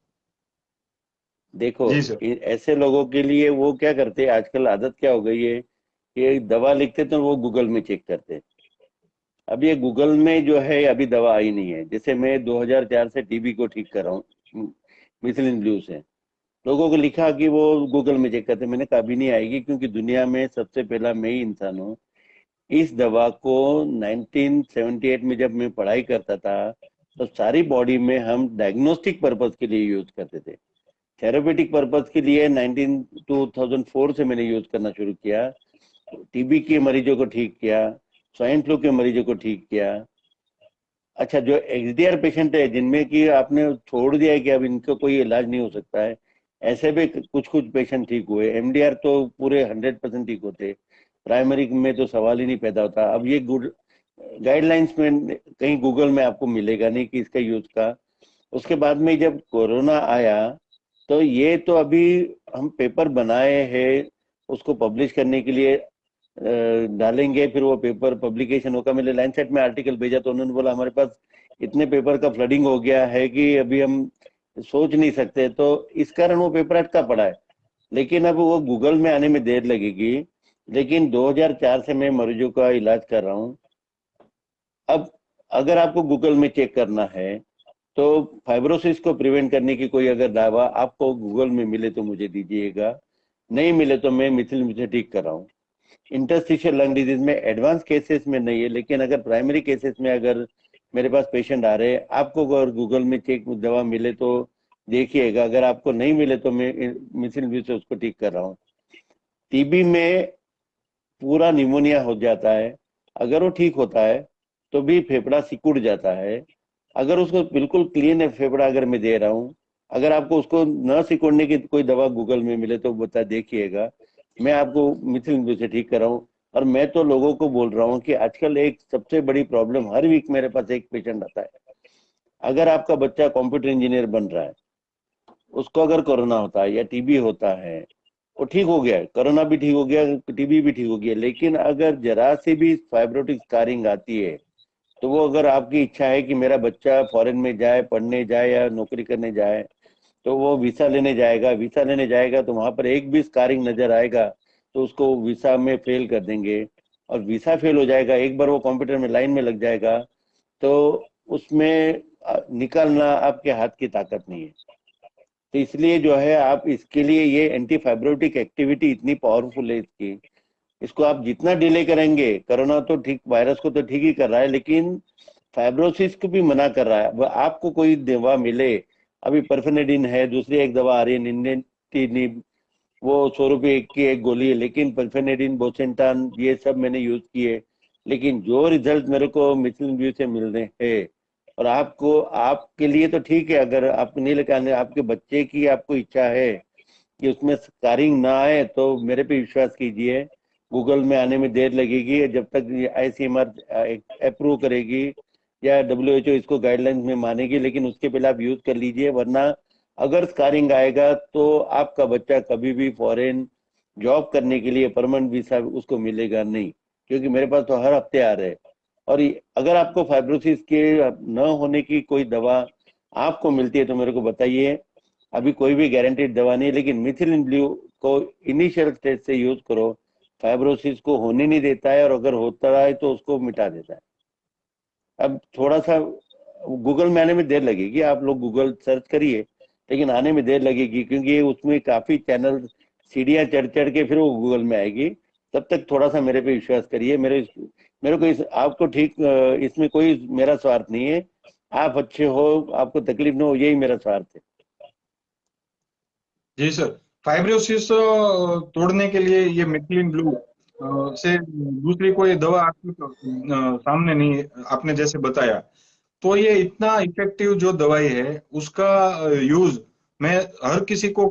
देखो, जी सर। ऐसे लोगों के लिए वो क्या करते हैं आजकल, आदत क्या हो गई है कि दवा लिखते तो वो गूगल में चेक करते हैं। अब ये गूगल में जो है अभी दवा आई नहीं है। जैसे मैं 2004 से टीबी को ठीक कर रहा हूँ मिथिलिन ब्लू से। लोगों को लिखा कि वो गूगल में चेक करते, मैंने कहा अभी नहीं आएगी, क्योंकि दुनिया में सबसे पहला मैं ही इंसान हूँ। इस दवा को 1978 में जब मैं पढ़ाई करता था, तो सारी बॉडी में हम डायग्नोस्टिक पर्पज के लिए यूज करते थे। थेरेपेटिक पर्पज के लिए 2004 से मैंने यूज करना शुरू किया। टीबी के मरीजों को ठीक किया, स्वाइन फ्लू के मरीजों को ठीक किया। अच्छा, जो एक्सडीआर पेशेंट है जिनमें कि आपने छोड़ दिया है कि अब इनका कोई इलाज नहीं हो सकता है, ऐसे भी कुछ कुछ पेशेंट ठीक हुए। एमडीआर तो पूरे 100% ठीक होते, प्राइमरी में तो सवाल ही नहीं पैदा होता। अब ये गुड गाइडलाइंस में कहीं गूगल में आपको मिलेगा नहीं कि इसका यूज का। उसके बाद में जब कोरोना आया, तो ये तो अभी हम पेपर बनाए हैं, उसको पब्लिश करने के लिए डालेंगे, फिर वो पेपर पब्लिकेशन होगा। मैंने लाइनसेट में आर्टिकल भेजा तो उन्होंने बोला हमारे पास इतने पेपर का फ्लडिंग हो गया है कि अभी हम सोच नहीं सकते, तो इस कारण वो पेपर अटका पड़ा है। लेकिन अब वो गूगल में आने में देर लगेगी। लेकिन 2004 से मैं मरीजों का इलाज कर रहा हूँ। अब अगर आपको गूगल में चेक करना है, तो फाइब्रोसिस को प्रिवेंट करने की कोई अगर दावा आपको गूगल में मिले तो मुझे दीजिएगा, नहीं मिले तो मैं मिथिल से ठीक कर रहा हूँ। इंटरस्टिशियल लंग डिजीज में एडवांस केसेस में नहीं है, लेकिन अगर प्राइमरी केसेस में अगर मेरे पास पेशेंट आ रहे हैं, आपको अगर गूगल में चेक दवा मिले तो देखिएगा, अगर आपको नहीं मिले तो मैं मिथिल से उसको ठीक कर रहा हूँ। टीबी में पूरा निमोनिया हो जाता है, अगर वो ठीक होता है तो भी फेफड़ा सिकुड़ जाता है। अगर उसको बिल्कुल क्लीन है फेफड़ा अगर मैं दे रहा हूँ, अगर आपको उसको न सिकुड़ने की कोई दवा गूगल में मिले तो बता देखिएगा, मैं आपको मिथिल से ठीक कर रहा हूँ। और मैं तो लोगों को बोल रहा हूँ कि आजकल एक सबसे बड़ी प्रॉब्लम, हर वीक मेरे पास एक पेशेंट आता है। अगर आपका बच्चा कंप्यूटर इंजीनियर बन रहा है, उसको अगर कोरोना होता है या टीबी होता है, वो ठीक हो गया है, कोरोना भी ठीक हो गया, टीबी भी ठीक हो गया, लेकिन अगर जरा सी भी फाइब्रोटिक स्कारिंग आती है, तो वो अगर आपकी इच्छा है कि मेरा बच्चा फॉरेन में जाए, पढ़ने जाए या नौकरी करने जाए, तो वो वीसा लेने जाएगा। वीसा लेने जाएगा तो वहां पर एक भी स्कारिंग नजर आएगा तो उसको वीसा में फेल कर देंगे। और वीसा फेल हो जाएगा, एक बार वो कंप्यूटर में लाइन में लग जाएगा, तो उसमें निकालना आपके हाथ की ताकत नहीं है। तो इसलिए जो है आप इसके लिए, ये एंटी फाइब्रोटिक एक्टिविटी इतनी पावरफुल है इसकी, इसको आप जितना डिले करेंगे, कोरोना तो ठीक, वायरस को तो ठीक ही कर रहा है, लेकिन फाइब्रोसिस को भी मना कर रहा है। अब आपको कोई दवा मिले, अभी परफेनेडिन है, दूसरी एक दवा आ रही है निन्नेटिनिब, वो 100 रुपए की एक गोली है, लेकिन परफेनेडिन, बोसेंटान, ये सब मैंने यूज किए, लेकिन जो रिजल्ट मेरे को मिथिलिन ब्यू से मिल रहे हैं, और आपको, आपके लिए तो ठीक है, अगर आप नहीं लेकर, आपके बच्चे की आपको इच्छा है कि उसमें स्कारिंग ना आए, तो मेरे पे विश्वास कीजिए, गूगल में आने में देर लगेगी। जब तक आईसीएमआर अप्रूव करेगी या डब्ल्यूएचओ इसको गाइडलाइंस में मानेगी, लेकिन उसके पहले आप यूज कर लीजिए, वरना अगर स्कारिंग आएगा तो आपका बच्चा कभी भी फॉरेन जॉब करने के लिए परमानेंट वीसा उसको मिलेगा नहीं, क्योंकि मेरे पास तो हर हफ्ते आ रहे हैं। और अगर आपको फाइब्रोसिस के न होने की कोई दवा आपको मिलती है तो मेरे को बताइए। अभी कोई भी गारंटीड दवा नहीं है, लेकिन मिथिलिन ब्लू को इनिशियल स्टेज से यूज करो, फाइब्रोसिस को होने नहीं देता है, और अगर होता है तो उसको मिटा देता है। अब थोड़ा सा गूगल में आने में देर लगेगी, आप लोग गूगल सर्च करिए, लेकिन आने में देर लगेगी, क्योंकि उसमें काफी चैनल, सीढ़ियां चढ़ चढ़ के फिर वो गूगल में आएगी। तब तक थोड़ा सा मेरे पे विश्वास करिए। मेरे को आपको ठीक, इसमें कोई मेरा स्वार्थ नहीं है, आप अच्छे हो, आपको तकलीफ ना हो, यही मेरा स्वार्थ है। जी सर। फाइब्रोसिस तोड़ने के लिए ये मिथिलिन ब्लू से दूसरी कोई दवा आपके सामने नहीं है, आपने जैसे बताया। तो ये इतना इफेक्टिव जो दवाई है उसका यूज मैं हर किसी को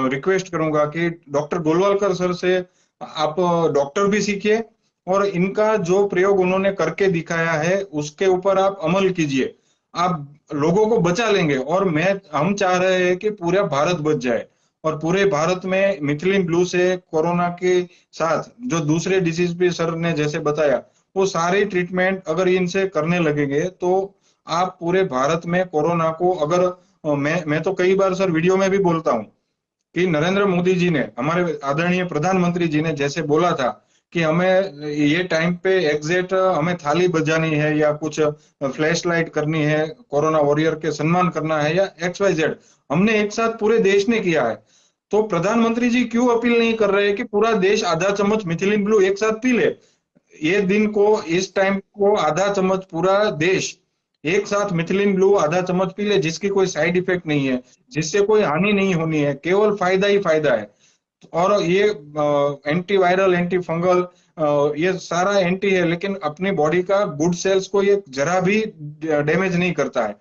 रिक्वेस्ट करूंगा कि डॉक्टर गोलवालकर सर से आप डॉक्टर भी सीखिए, और इनका जो प्रयोग उन्होंने करके दिखाया है उसके ऊपर आप अमल कीजिए। आप लोगों को बचा लेंगे, और मैं हम चाह रहे हैं कि पूरा भारत बच जाए। और पूरे भारत में मिथिलिन ब्लू से कोरोना के साथ जो दूसरे डिसीज भी सर ने जैसे बताया, वो सारी ट्रीटमेंट अगर इनसे करने लगेंगे तो आप पूरे भारत में कोरोना को अगर मैं तो कई बार सर वीडियो में भी बोलता हूँ कि नरेंद्र मोदी जी ने, हमारे आदरणीय प्रधानमंत्री जी ने जैसे बोला था कि हमें ये टाइम पे एग्जैक्ट हमें थाली बजानी है या कुछ फ्लैश लाइट करनी है, कोरोना वॉरियर के सम्मान करना है या एक्स वाई जेड, हमने एक साथ पूरे देश ने किया है। तो प्रधानमंत्री जी क्यों अपील नहीं कर रहे कि पूरा देश आधा चम्मच मिथिलिन ब्लू एक साथ पी ले? ये दिन को, इस टाइम को आधा चम्मच पूरा देश एक साथ मिथिलिन ब्लू आधा चम्मच पी ले, जिसकी कोई साइड इफेक्ट नहीं है, जिससे कोई हानि नहीं होनी है, केवल फायदा ही फायदा है। और ये एंटी वायरल, एंटी फंगल, ये सारा एंटी है, लेकिन अपनी बॉडी का गुड सेल्स को ये जरा भी डैमेज नहीं करता है।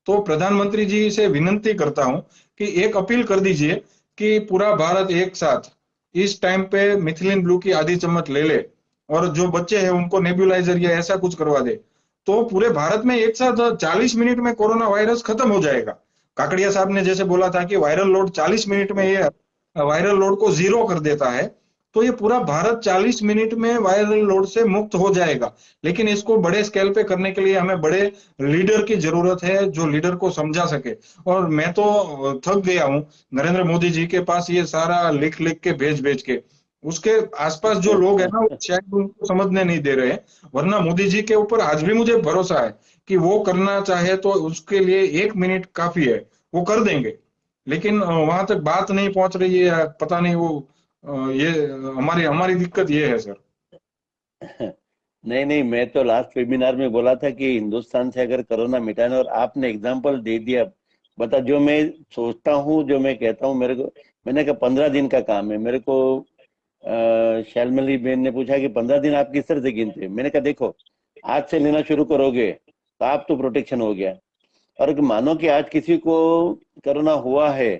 तो प्रधानमंत्री जी से विनंती करता हूं कि एक अपील कर दीजिए कि पूरा भारत एक साथ इस टाइम पे मिथिलिन ब्लू की आधी चम्मच ले ले, और जो बच्चे हैं उनको नेबुलाइजर या ऐसा कुछ करवा दे, तो पूरे भारत में एक साथ 40 मिनट में कोरोना वायरस खत्म हो जाएगा। काकड़िया साहब ने जैसे बोला था कि वायरल लोड 40 मिनट में ये वायरल लोड को जीरो कर देता है, तो ये पूरा भारत 40 मिनट में वायरल लोड से मुक्त हो जाएगा। लेकिन इसको बड़े स्केल पे करने के लिए हमें बड़े लीडर की जरूरत है, जो लीडर को समझा सके। और मैं तो थक गया हूं नरेंद्र मोदी जी के पास ये सारा लिख लिख के भेज भेज के, उसके आसपास जो लोग हैं ना वो शायद उनको समझने नहीं दे रहे हैं। वरना मोदी जी के ऊपर आज भी मुझे भरोसा है कि वो करना चाहे तो उसके लिए 1 मिनट काफी है, वो कर देंगे। लेकिन वहां तक बात नहीं पहुंच रही है, पता नहीं वो ये हमारी हमारी दिक्कत ये है सर। नहीं नहीं, मैं तो लास्ट वेबिनार में बोला था कि हिंदुस्तान से अगर कोरोना मिटाना, और आपने एग्जांपल दे दिया। बता, जो मैं सोचता हूँ, जो मैं कहता हूँ, मेरे को, मैंने कहा 15 दिन का काम है मेरे को। शैलमली बहन ने पूछा कि 15 दिन आप किस तरह से गिनते हैं? मैंने कहा देखो, आज से लेना शुरू करोगे तो आप तो प्रोटेक्शन हो गया। और अगर मानो कि आज किसी को कोरोना हुआ है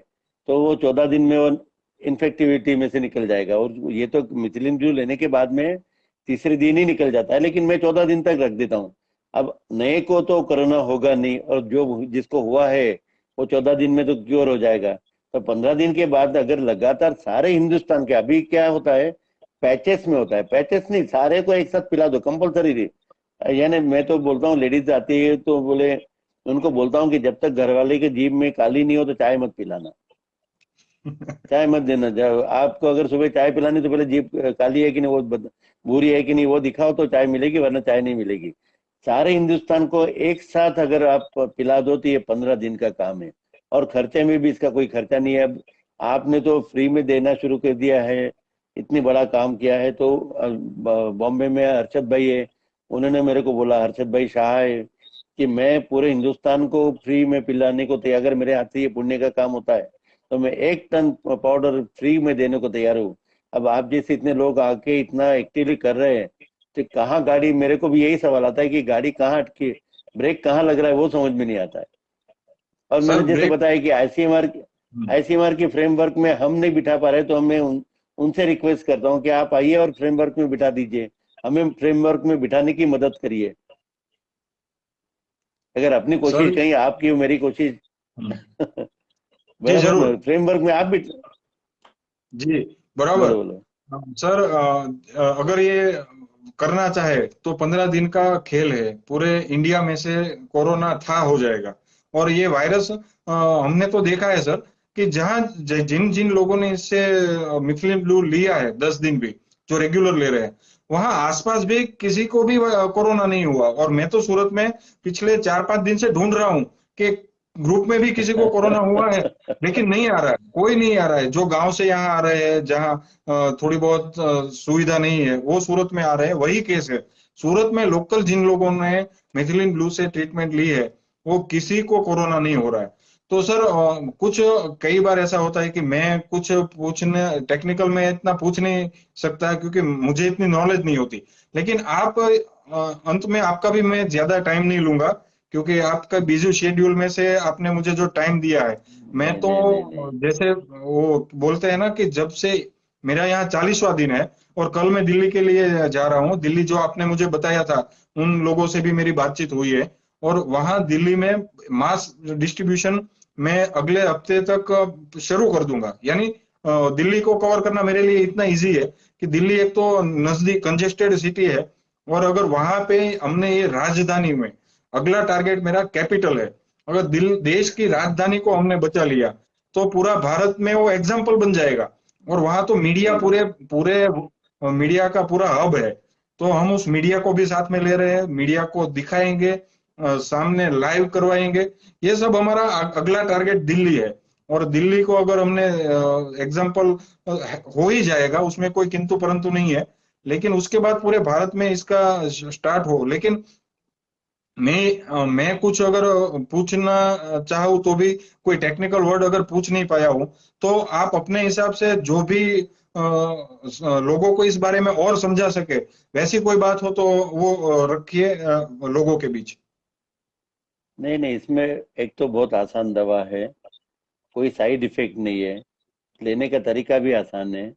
तो वो 14 दिन में वो इन्फेक्टिविटी में से निकल जाएगा। और ये तो मिथिलिन ब्लू लेने के बाद में तीसरे दिन ही निकल जाता है, लेकिन मैं 14 दिन तक रख देता हूँ। अब नए को तो कोरोना होगा नहीं, और जो जिसको हुआ है वो 14 दिन में तो क्योर हो जाएगा। तो 15 दिन के बाद अगर लगातार सारे हिंदुस्तान के, अभी क्या होता है, पैचेस में होता है, पैचेस नहीं, सारे को एक साथ पिला दो कंपलसरी। यानी मैं तो बोलता हूँ, लेडीज आती है तो बोले, उनको बोलता हूँ कि जब तक घर वाले के जीभ में काली नहीं हो तो चाय मत पिलाना, चाय मत देना। जब आपको अगर सुबह चाय पिलानी तो पहले जीभ काली है कि नहीं, वो भूरी है कि नहीं, वो दिखाओ तो चाय मिलेगी, वरना चाय नहीं मिलेगी। सारे हिंदुस्तान को एक साथ अगर आप पिला दो तो ये 15 दिन का काम है। और खर्चे में भी इसका कोई खर्चा नहीं है। अब आपने तो फ्री में देना शुरू कर दिया है, इतनी बड़ा काम किया है। तो बॉम्बे में हर्षद भाई है, उन्होंने मेरे को बोला, हर्षद भाई शाह है, कि मैं पूरे हिंदुस्तान को फ्री में पिलाने को तैयार, अगर मेरे हाथ से ये पुण्य का काम होता है तो मैं 1 टन पाउडर फ्री में देने को तैयार हूँ। अब आप जैसे इतने लोग आके इतना एक्टिवली कर रहे हैं, तो कहाँ गाड़ी, मेरे को भी यही सवाल आता है कि गाड़ी कहाँ अटकी, ब्रेक कहाँ लग रहा है, वो समझ में नहीं आता है। और सर मैंने जैसे ब्रेक। बताया कि आईसीएमआर की फ्रेमवर्क में हम नहीं बिठा पा रहे, तो मैं उनसे रिक्वेस्ट करता हूँ कि आप आइए और फ्रेमवर्क में बिठा दीजिए, हमें फ्रेमवर्क में बिठाने की मदद करिए। अगर अपनी सर कोशिश कहीं, आपकी मेरी कोशिश जी बराबर जरूर। ना, फ्रेमवर्क में आप भी। जी बराबर। बोलो बोलो। सर अगर ये करना चाहे तो 15 दिन का खेल है, पूरे इंडिया में से कोरोना था हो जाएगा। और ये वायरस हमने तो देखा है सर कि जहां जिन जिन लोगों ने इससे मिथिलिन ब्लू लिया है 10 दिन भी, जो रेगुलर ले रहे हैं, वहां आसपास भी किसी को भी कोरोना नहीं हुआ। और मैं तो सूरत में पिछले 4-5 दिन से ढूंढ रहा हूँ कि ग्रुप में भी किसी को कोरोना हुआ है, लेकिन नहीं आ रहा है, कोई नहीं आ रहा है। जो गांव से यहाँ आ रहे हैं, जहाँ थोड़ी बहुत सुविधा नहीं है, वो सूरत में आ रहे हैं, वही केस है। सूरत में लोकल जिन लोगों ने मिथिलिन ब्लू से ट्रीटमेंट ली है, वो किसी को कोरोना नहीं हो रहा है। तो सर कुछ कई बार ऐसा होता है कि मैं कुछ पूछने, टेक्निकल में इतना पूछ नहीं सकता क्योंकि मुझे इतनी नॉलेज नहीं होती। लेकिन आप अंत में आपका भी मैं ज्यादा टाइम नहीं लूंगा, क्योंकि आपका बिजी शेड्यूल में से आपने मुझे जो टाइम दिया है, मैं नहीं तो नहीं नहीं नहीं। जैसे वो बोलते हैं ना कि जब से मेरा यहाँ 40वां दिन है, और कल मैं दिल्ली के लिए जा रहा हूँ। दिल्ली जो आपने मुझे बताया था, उन लोगों से भी मेरी बातचीत हुई है। और वहां दिल्ली में मास डिस्ट्रीब्यूशन मैं अगले हफ्ते तक शुरू कर दूंगा। यानी दिल्ली को कवर करना मेरे लिए इतना इजी है कि दिल्ली एक तो नजदीक कंजेस्टेड सिटी है, और अगर वहां पे हमने ये राजधानी में, अगला टारगेट मेरा कैपिटल है, अगर दिल देश की राजधानी को हमने बचा लिया तो पूरा भारत में वो एग्जाम्पल बन जाएगा। और वहां तो मीडिया सही बात। पूरे पूरे मीडिया का पूरा हब है। तो हम उस मीडिया को भी साथ में ले रहे हैं, मीडिया को दिखाएंगे, सामने लाइव करवाएंगे। ये सब हमारा अगला टारगेट दिल्ली है। और दिल्ली को अगर हमने एग्जाम्पल हो ही जाएगा, उसमें कोई किंतु परंतु नहीं है, लेकिन उसके बाद पूरे भारत में इसका स्टार्ट हो। लेकिन मैं कुछ अगर पूछना चाहूँ तो भी कोई टेक्निकल वर्ड अगर पूछ नहीं पाया हूँ, तो आप अपने हिसाब से जो भी लोगों को इस बारे में और समझा सके वैसी कोई बात हो तो वो रखिए लोगों के बीच। नहीं नहीं, इसमें एक तो बहुत आसान दवा है, कोई साइड इफेक्ट नहीं है, लेने का तरीका भी आसान है।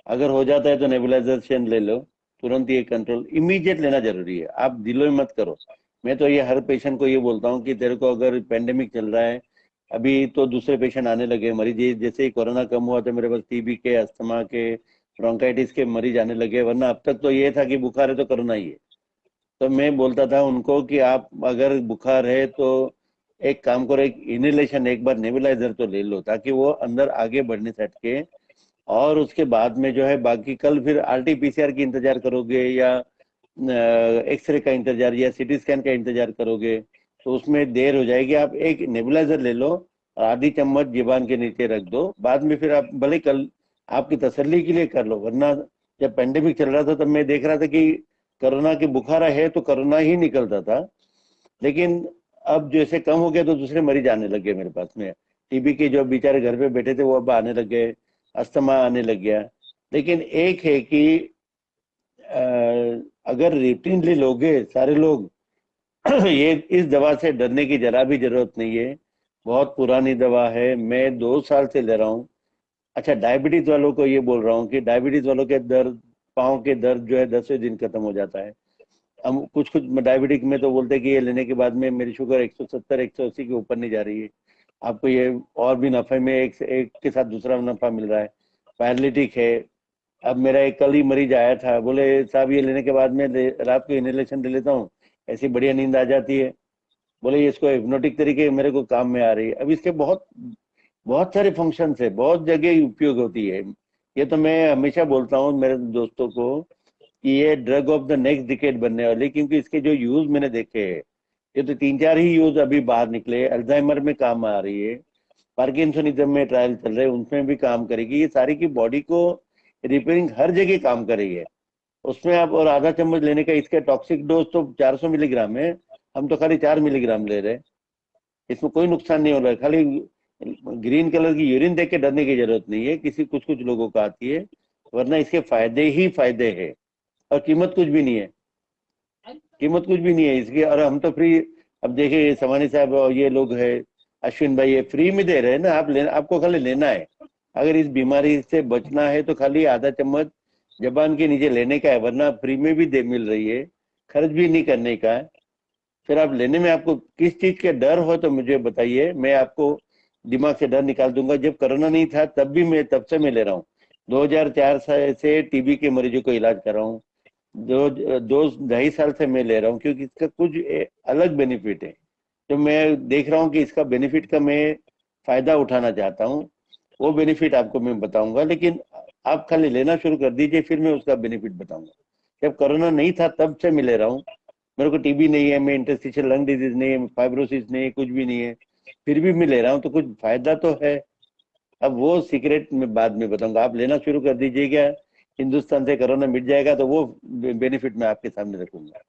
अगर हो जाता है तो नेबुलाइजेशन ले लो, तुरंत ये कंट्रोल इमीडिएट लेना जरूरी है, आप दिलो मत करो। मैं तो ये हर पेशेंट को ये बोलता हूँ कि तेरे को अगर पेंडेमिक चल रहा है, अभी तो दूसरे पेशेंट आने लगे मरीज, जैसे ही कोरोना कम हुआ तो मेरे पास टीबी के, अस्थमा के, ब्रोंकाइटिस के मरीज आने लगे, वरना अब तक तो ये था कि बुखार है तो कोरोना ही है। तो मैं बोलता था उनको कि आप अगर बुखार है तो एक काम करो, एक इनहेलेशन, एक बार नेबुलाइजर तो ले लो, ताकि वो अंदर आगे बढ़ने से हटके। और उसके बाद में जो है बाकी, कल फिर आरटी-पीसीआर की इंतजार करोगे या एक्सरे का इंतजार या सीटी स्कैन का इंतजार करोगे तो उसमें देर हो जाएगी। आप एक नेबुलाइजर ले लो और आधी चम्मच जीभान के नीचे रख दो, बाद में फिर आप भले कल आपकी तसल्ली के लिए कर लो। वरना जब पेंडेमिक चल रहा था तब मैं देख रहा था कि कोरोना की बुखार है तो कोरोना ही निकलता था, लेकिन अब जैसे कम हो गया तो दूसरे मरीज आने लगे मेरे पास में। टीबी के जो बेचारे घर पे बैठे थे वो अब आने लग गए, अस्थमा आने लग गया। लेकिन एक है कि अगर रूटीनली लोगे सारे लोग ये इस दवा से डरने की जरा भी जरूरत नहीं है। बहुत पुरानी दवा है, मैं 2 साल से ले रहा हूँ। अच्छा, डायबिटीज वालों को ये बोल रहा हूँ कि डायबिटीज वालों के दर्द, पाँव के दर्द जो है 10वें दिन खत्म हो जाता है। हम कुछ कुछ डायबिटिक में तो बोलते हैं कि ये लेने के बाद में मेरी शुगर 170 180 के ऊपर नहीं जा रही है। आपको ये और भी नफे में एक से एक के साथ दूसरा नफा मिल रहा है। पैरालिटिक है। अब मेरा एक कल ही मरीज आया था, बोले साहब ये लेने के बाद में रात को इनहेलेशन ले लेता हूँ, ऐसी बढ़िया नींद आ जाती है। बोले ये इसको हिप्नोटिक तरीके मेरे को काम में आ रही है। अब इसके बहुत बहुत सारे फंक्शन है, बहुत जगह उपयोग होती है। ये तो मैं हमेशा बोलता हूँ मेरे दोस्तों को कि ये drug of the next decade बनने वाली, क्योंकि इसके जो यूज मैंने देखे हैं, ये तो 3 4 ही यूज अभी बाहर निकले। अल्जाइमर में काम आ रही है, पार्किंसनिज्म में ट्रायल चल रहे हैं, उनमें भी काम करेगी। ये सारी की बॉडी को रिपेयरिंग हर जगह काम कर रही है। उसमें आप और आधा चम्मच लेने का, इसका टॉक्सिक डोज तो 400 मिलीग्राम है, हम तो खाली 4 मिलीग्राम ले रहे हैं। इसमें कोई नुकसान नहीं हो रहा है। खाली ग्रीन कलर की यूरिन देख के डरने की जरूरत नहीं है, किसी कुछ कुछ लोगों को आती है, वरना इसके फायदे ही फायदे है। और कीमत कुछ भी नहीं है, कीमत कुछ भी नहीं है इसकी। और हम तो फ्री, अब देखिए समानी साहब और ये लोग है, अश्विन भाई, ये फ्री में दे रहे हैं ना। आप लेना, आपको खाली लेना है। अगर इस बीमारी से बचना है तो खाली आधा चम्मच जबान के नीचे लेने का है, वरना फ्री में भी दे मिल रही है, खर्च भी नहीं करने का है। फिर आप लेने में आपको किस चीज के डर हो तो मुझे बताइए, मैं आपको दिमाग से डर निकाल दूंगा। जब कोरोना नहीं था तब भी मैं, तब से मैं ले रहा हूँ। 2004 से टीबी के मरीजों को इलाज कर रहा हूँ। 2 2.5 साल से मैं ले रहा हूँ, क्योंकि इसका कुछ अलग बेनिफिट है। तो मैं देख रहा हूँ कि इसका बेनिफिट का मैं फायदा उठाना चाहता हूँ, वो बेनिफिट आपको मैं बताऊंगा। लेकिन आप खाली लेना शुरू कर दीजिए, फिर मैं उसका बेनिफिट बताऊंगा। जब कोरोना नहीं था तब से मैं ले रहा हूँ। मेरे को टीबी नहीं है, मैं इंटरस्टिशियल लंग डिजीज नहीं है, फाइब्रोसिस नहीं है, कुछ भी नहीं है, फिर भी मैं ले रहा हूँ, तो कुछ फायदा तो है। अब वो सीक्रेट में बाद में बताऊंगा, आप लेना शुरू कर दीजिएगा। हिंदुस्तान से कोरोना मिट जाएगा तो वो बेनिफिट मैं आपके सामने रखूंगा।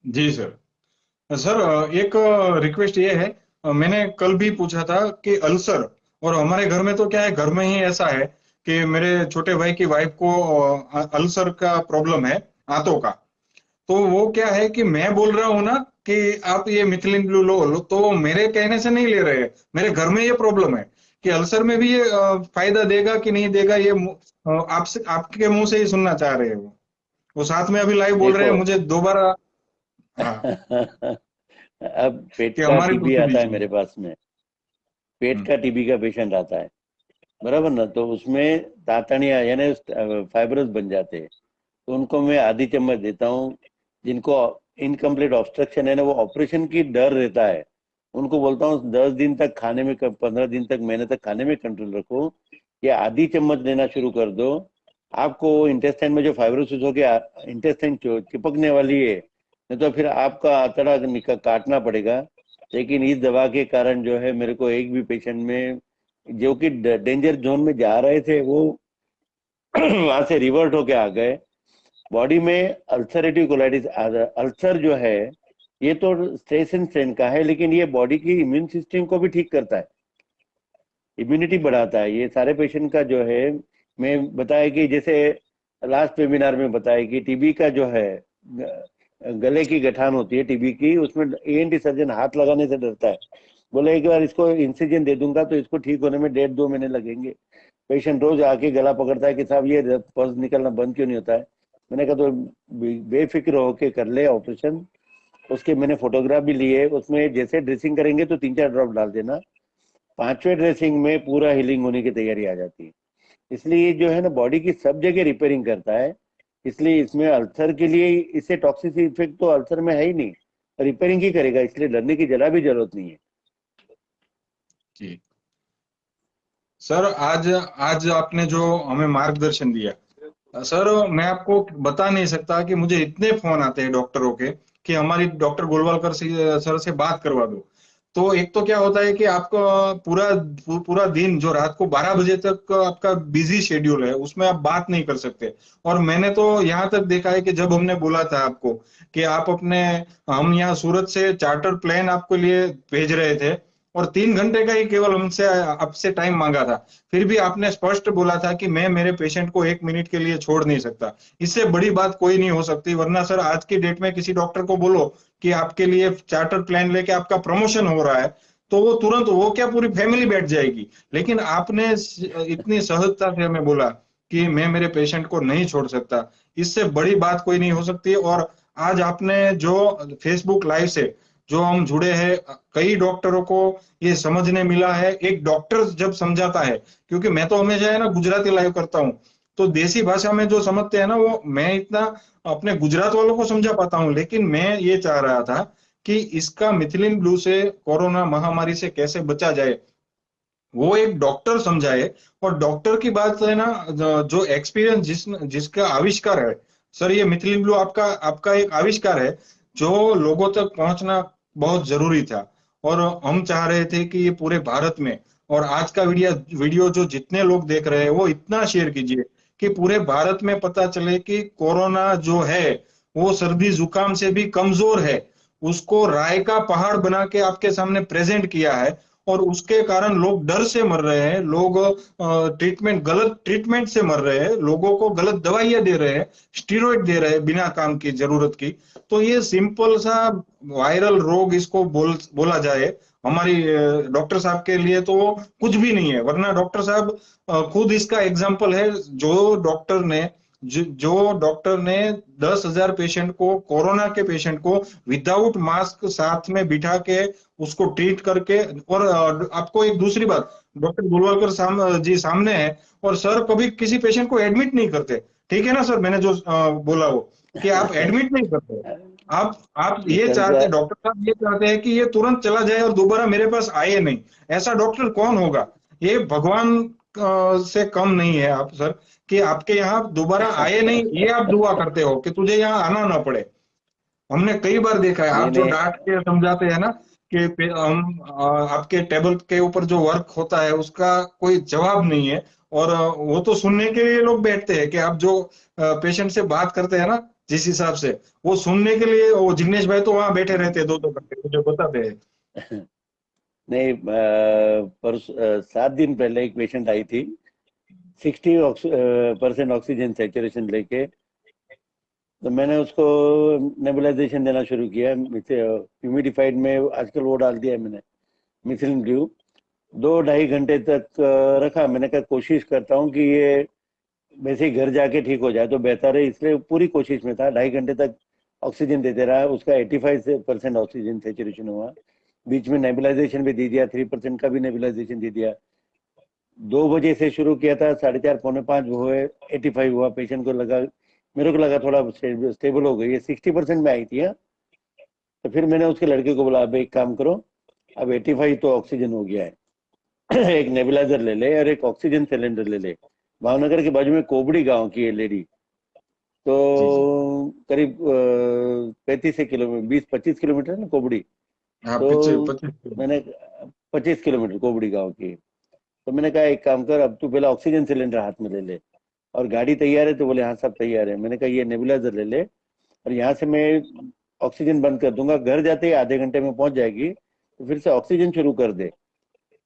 जी सर। सर एक रिक्वेस्ट ये है, मैंने कल भी पूछा था कि अल्सर, और हमारे घर में तो क्या है, घर में ही ऐसा है कि मेरे छोटे भाई की वाइफ को अल्सर का प्रॉब्लम है, आंतों का। तो वो क्या है कि मैं बोल रहा हूँ ना कि आप ये मिथिलिन ब्लू लो, तो वो मेरे कहने से नहीं ले रहे हैं। मेरे घर में ये प्रॉब्लम है कि अल्सर में भी ये फायदा देगा कि नहीं देगा, ये आपसे, आपके मुंह से ही सुनना चाह रहे हैं वो साथ में अभी लाइव बोल रहे हैं देखो मुझे दोबारा। हाँ। अब पेट कि का हमारी टीबी आता है प्रोसीजर? मेरे पास में, पेट हम्म। का टीबी का पेशेंट आता है, बराबर ना, तो उसमें तातनियां यानी फाइब्रस बन जाते हैं, तो उनको मैं आधी चम्मच देता हूँ। जिनको इनकम्प्लीट ऑब्स्ट्रक्शन है ना, वो ऑपरेशन की डर रहता है, उनको बोलता हूँ 10 दिन तक खाने में, 15 दिन तक, महीने तक खाने में कंट्रोल रखो, या आधी चम्मच लेना शुरू कर दो। आपको इंटेस्टाइन में जो फाइब्रोसिस हो गया, इंटेस्टाइन चिपकने वाली है, नहीं तो फिर आपका आंतड़ा काटना पड़ेगा। लेकिन इस दवा के कारण जो है, मेरे को एक भी पेशेंट में जो कि डेंजर जोन में जा रहे थे, वो वहां से रिवर्ट होके आ गए। बॉडी में अल्सरेटिव कोलाइटिस, अल्सर जो है, ये तो स्ट्रेस एंड स्ट्रेन का है, लेकिन ये बॉडी की इम्यून सिस्टम को भी ठीक करता है, इम्यूनिटी बढ़ाता है। ये सारे पेशेंट का जो है, मैं बताया कि जैसे लास्ट वेबिनार में बताया कि टीबी का जो है, गले की गठान होती है टीबी की, उसमें एएनटी सर्जन हाथ लगाने से डरता है। बोले एक बार इसको इंसिजन दे दूंगा तो इसको ठीक होने में 1.5-2 महीने लगेंगे। पेशेंट रोज आके गला पकड़ता है कि साहब ये पल्स निकलना बंद क्यों नहीं होता है। मैंने कहा तो बेफिक्र होके कर ले ऑपरेशन। उसके मैंने फोटोग्राफ भी लिए, उसमें जैसे ड्रेसिंग करेंगे तो 3-4 ड्रॉप डाल देना, 5वें ड्रेसिंग में पूरा हीलिंग होने की तैयारी आ जाती है। इसलिए ये जो है ना, बॉडी की सब जगह रिपेयरिंग करता है। इसलिए इसमें अल्सर के लिए, इससे टॉक्सिक इफेक्ट तो अल्सर में है ही नहीं, रिपेयरिंग ही करेगा, इसलिए डरने की जरा भी जरूरत नहीं है। जी सर, आज आज आपने जो हमें मार्गदर्शन दिया सर, मैं आपको बता नहीं सकता कि मुझे इतने फोन आते हैं डॉक्टरों के कि हमारी डॉक्टर गोलवालकर सर से बात करवा दो। तो एक तो क्या होता है कि आपका पूरा पूरा दिन जो रात को 12 बजे तक आपका बिजी शेड्यूल है, उसमें आप बात नहीं कर सकते। और मैंने तो यहाँ तक देखा है कि जब हमने बोला था आपको कि आप अपने, हम यहाँ सूरत से चार्टर प्लेन आपके लिए भेज रहे थे, और 3 घंटे का ही केवल हमसे आपसे टाइम मांगा था, फिर भी आपने स्पष्ट बोला था कि मैं मेरे पेशेंट को 1 मिनट के लिए छोड़ नहीं सकता। इससे बड़ी बात कोई नहीं हो सकती। वरना सर, आज की डेट में किसी डॉक्टर को बोलो कि आपके लिए चार्टर प्लान लेके आपका प्रमोशन हो रहा है, तो वो तुरंत, वो क्या पूरी फैमिली बैठ जाएगी। लेकिन आपने इतनी सहजता से हमें बोला कि मैं मेरे पेशेंट को नहीं छोड़ सकता, इससे बड़ी बात कोई नहीं हो सकती। और आज आपने जो फेसबुक लाइव से जो हम जुड़े हैं, कई डॉक्टरों को ये समझने मिला है। एक डॉक्टर जब समझाता है, क्योंकि मैं तो हमेशा है ना गुजराती लाइव करता हूँ, तो देसी भाषा में जो समझते हैं ना, वो मैं इतना अपने गुजरात वालों को समझा पाता हूँ। लेकिन मैं ये चाह रहा था कि इसका मिथिलिन ब्लू से, कोरोना महामारी से कैसे बचा जाए, वो एक डॉक्टर समझाए। और डॉक्टर की बात है ना, जो एक्सपीरियंस जिसका आविष्कार है, सर ये मिथिलिन ब्लू आपका आपका एक आविष्कार है, जो लोगों तक पहुंचना बहुत जरूरी था। और हम चाह रहे थे कि ये पूरे भारत में, और आज का वीडियो वीडियो जो जितने लोग देख रहे हैं वो इतना शेयर कीजिए कि पूरे भारत में पता चले कि कोरोना जो है वो सर्दी जुकाम से भी कमजोर है। उसको राय का पहाड़ बना के आपके सामने प्रेजेंट किया है, और उसके कारण लोग डर से मर रहे हैं, लोग गलत ट्रीटमेंट से मर रहे हैं, लोगों को गलत दवाइयां दे रहे हैं, स्टीरॉइड दे रहे हैं बिना काम की जरूरत की। तो ये सिंपल सा वायरल रोग इसको बोला जाए, हमारी डॉक्टर साहब के लिए तो वो कुछ भी नहीं है। वरना डॉक्टर साहब खुद इसका एग्जाम्पल है। जो डॉक्टर ने 10,000 पेशेंट को, कोरोना के पेशेंट को विदाउट मास्क साथ में बिठा के उसको ट्रीट करके। और आपको एक दूसरी बात, डॉक्टर गुलवालकर जी सामने है, और सर कभी किसी पेशेंट को एडमिट नहीं करते। ठीक है ना सर, मैंने जो बोला वो, कि आप एडमिट नहीं करते। आप ये निखिल चाहते, सर, डॉक्टर साहब ये चाहते हैं कि ये तुरंत चला जाए और दोबारा मेरे पास आए नहीं। ऐसा डॉक्टर कौन होगा? ये भगवान से कम नहीं है आप सर, कि आपके यहाँ दोबारा आए नहीं, ये आप दुआ करते हो कि तुझे यहाँ आना ना पड़े। हमने कई बार देखा है, नहीं आप जो नहीं, डांट के समझाते हैं ना कि हम आपके टेबल के ऊपर जो वर्क होता है उसका कोई जवाब नहीं है। और वो तो सुनने के लिए लोग बैठते हैं कि आप जो पेशेंट से बात करते हैं ना, जिस हिसाब से, वो सुनने के लिए वो जिग्नेश भाई तो वहां बैठे रहते हैं 2-2 घंटे, मुझे बताते हैं। नहीं, 7 दिन पहले एक पेशेंट आई थी, 60% ऑक्सीजन सैचुरेशन लेके, तो मैंने उसको नेबुलाइजेशन देना शुरू किया। ह्यूमिडिफाइड में आजकल वो डाल दिया है मैंने, मिथिलिन ब्लू। 2-2.5 घंटे तक रखा। मैंने कहा कोशिश करता हूँ कि ये वैसे ही घर जाके ठीक हो जाए तो बेहतर है, इसलिए पूरी कोशिश में था। 2.5 घंटे तक ऑक्सीजन देते रहा, उसका 85% ऑक्सीजन सेचुरेशन हुआ, बीच में नेबुलाइजेशन भी दे दिया, 3% का भी नेबुलाइजेशन दे दिया। 2 बजे से शुरू किया था, 4:30 पौने 5 हुए, 85 हुआ। पेशेंट को लगा, मेरे को लगा थोड़ा स्टेबल हो गई है, 60% में आई थी। हाँ, तो फिर मैंने उसके लड़के को बोला, अब एक काम करो, अब 85 तो ऑक्सीजन हो गया है एक नेबुलाइजर ले ले और एक ऑक्सीजन सिलेंडर ले ले। भावनगर के बाजू में कोबड़ी गांव की है लेडी, तो जी जी। करीब 35 किलोमीटर, 20-25 किलोमीटर है ना कोबड़ी। हाँ, तो 25 25। मैंने 25 किलोमीटर कोबड़ी गांव की। तो मैंने कहा एक काम कर, अब तू पहले ऑक्सीजन सिलेंडर हाथ में ले ले, और गाड़ी तैयार है? तो बोले हाँ सब तैयार है। मैंने कहा ये नेबुलाइजर ले ले, और यहाँ से मैं ऑक्सीजन बंद कर दूंगा, घर जाते ही आधे घंटे में पहुंच जाएगी, तो फिर से ऑक्सीजन शुरू कर दे।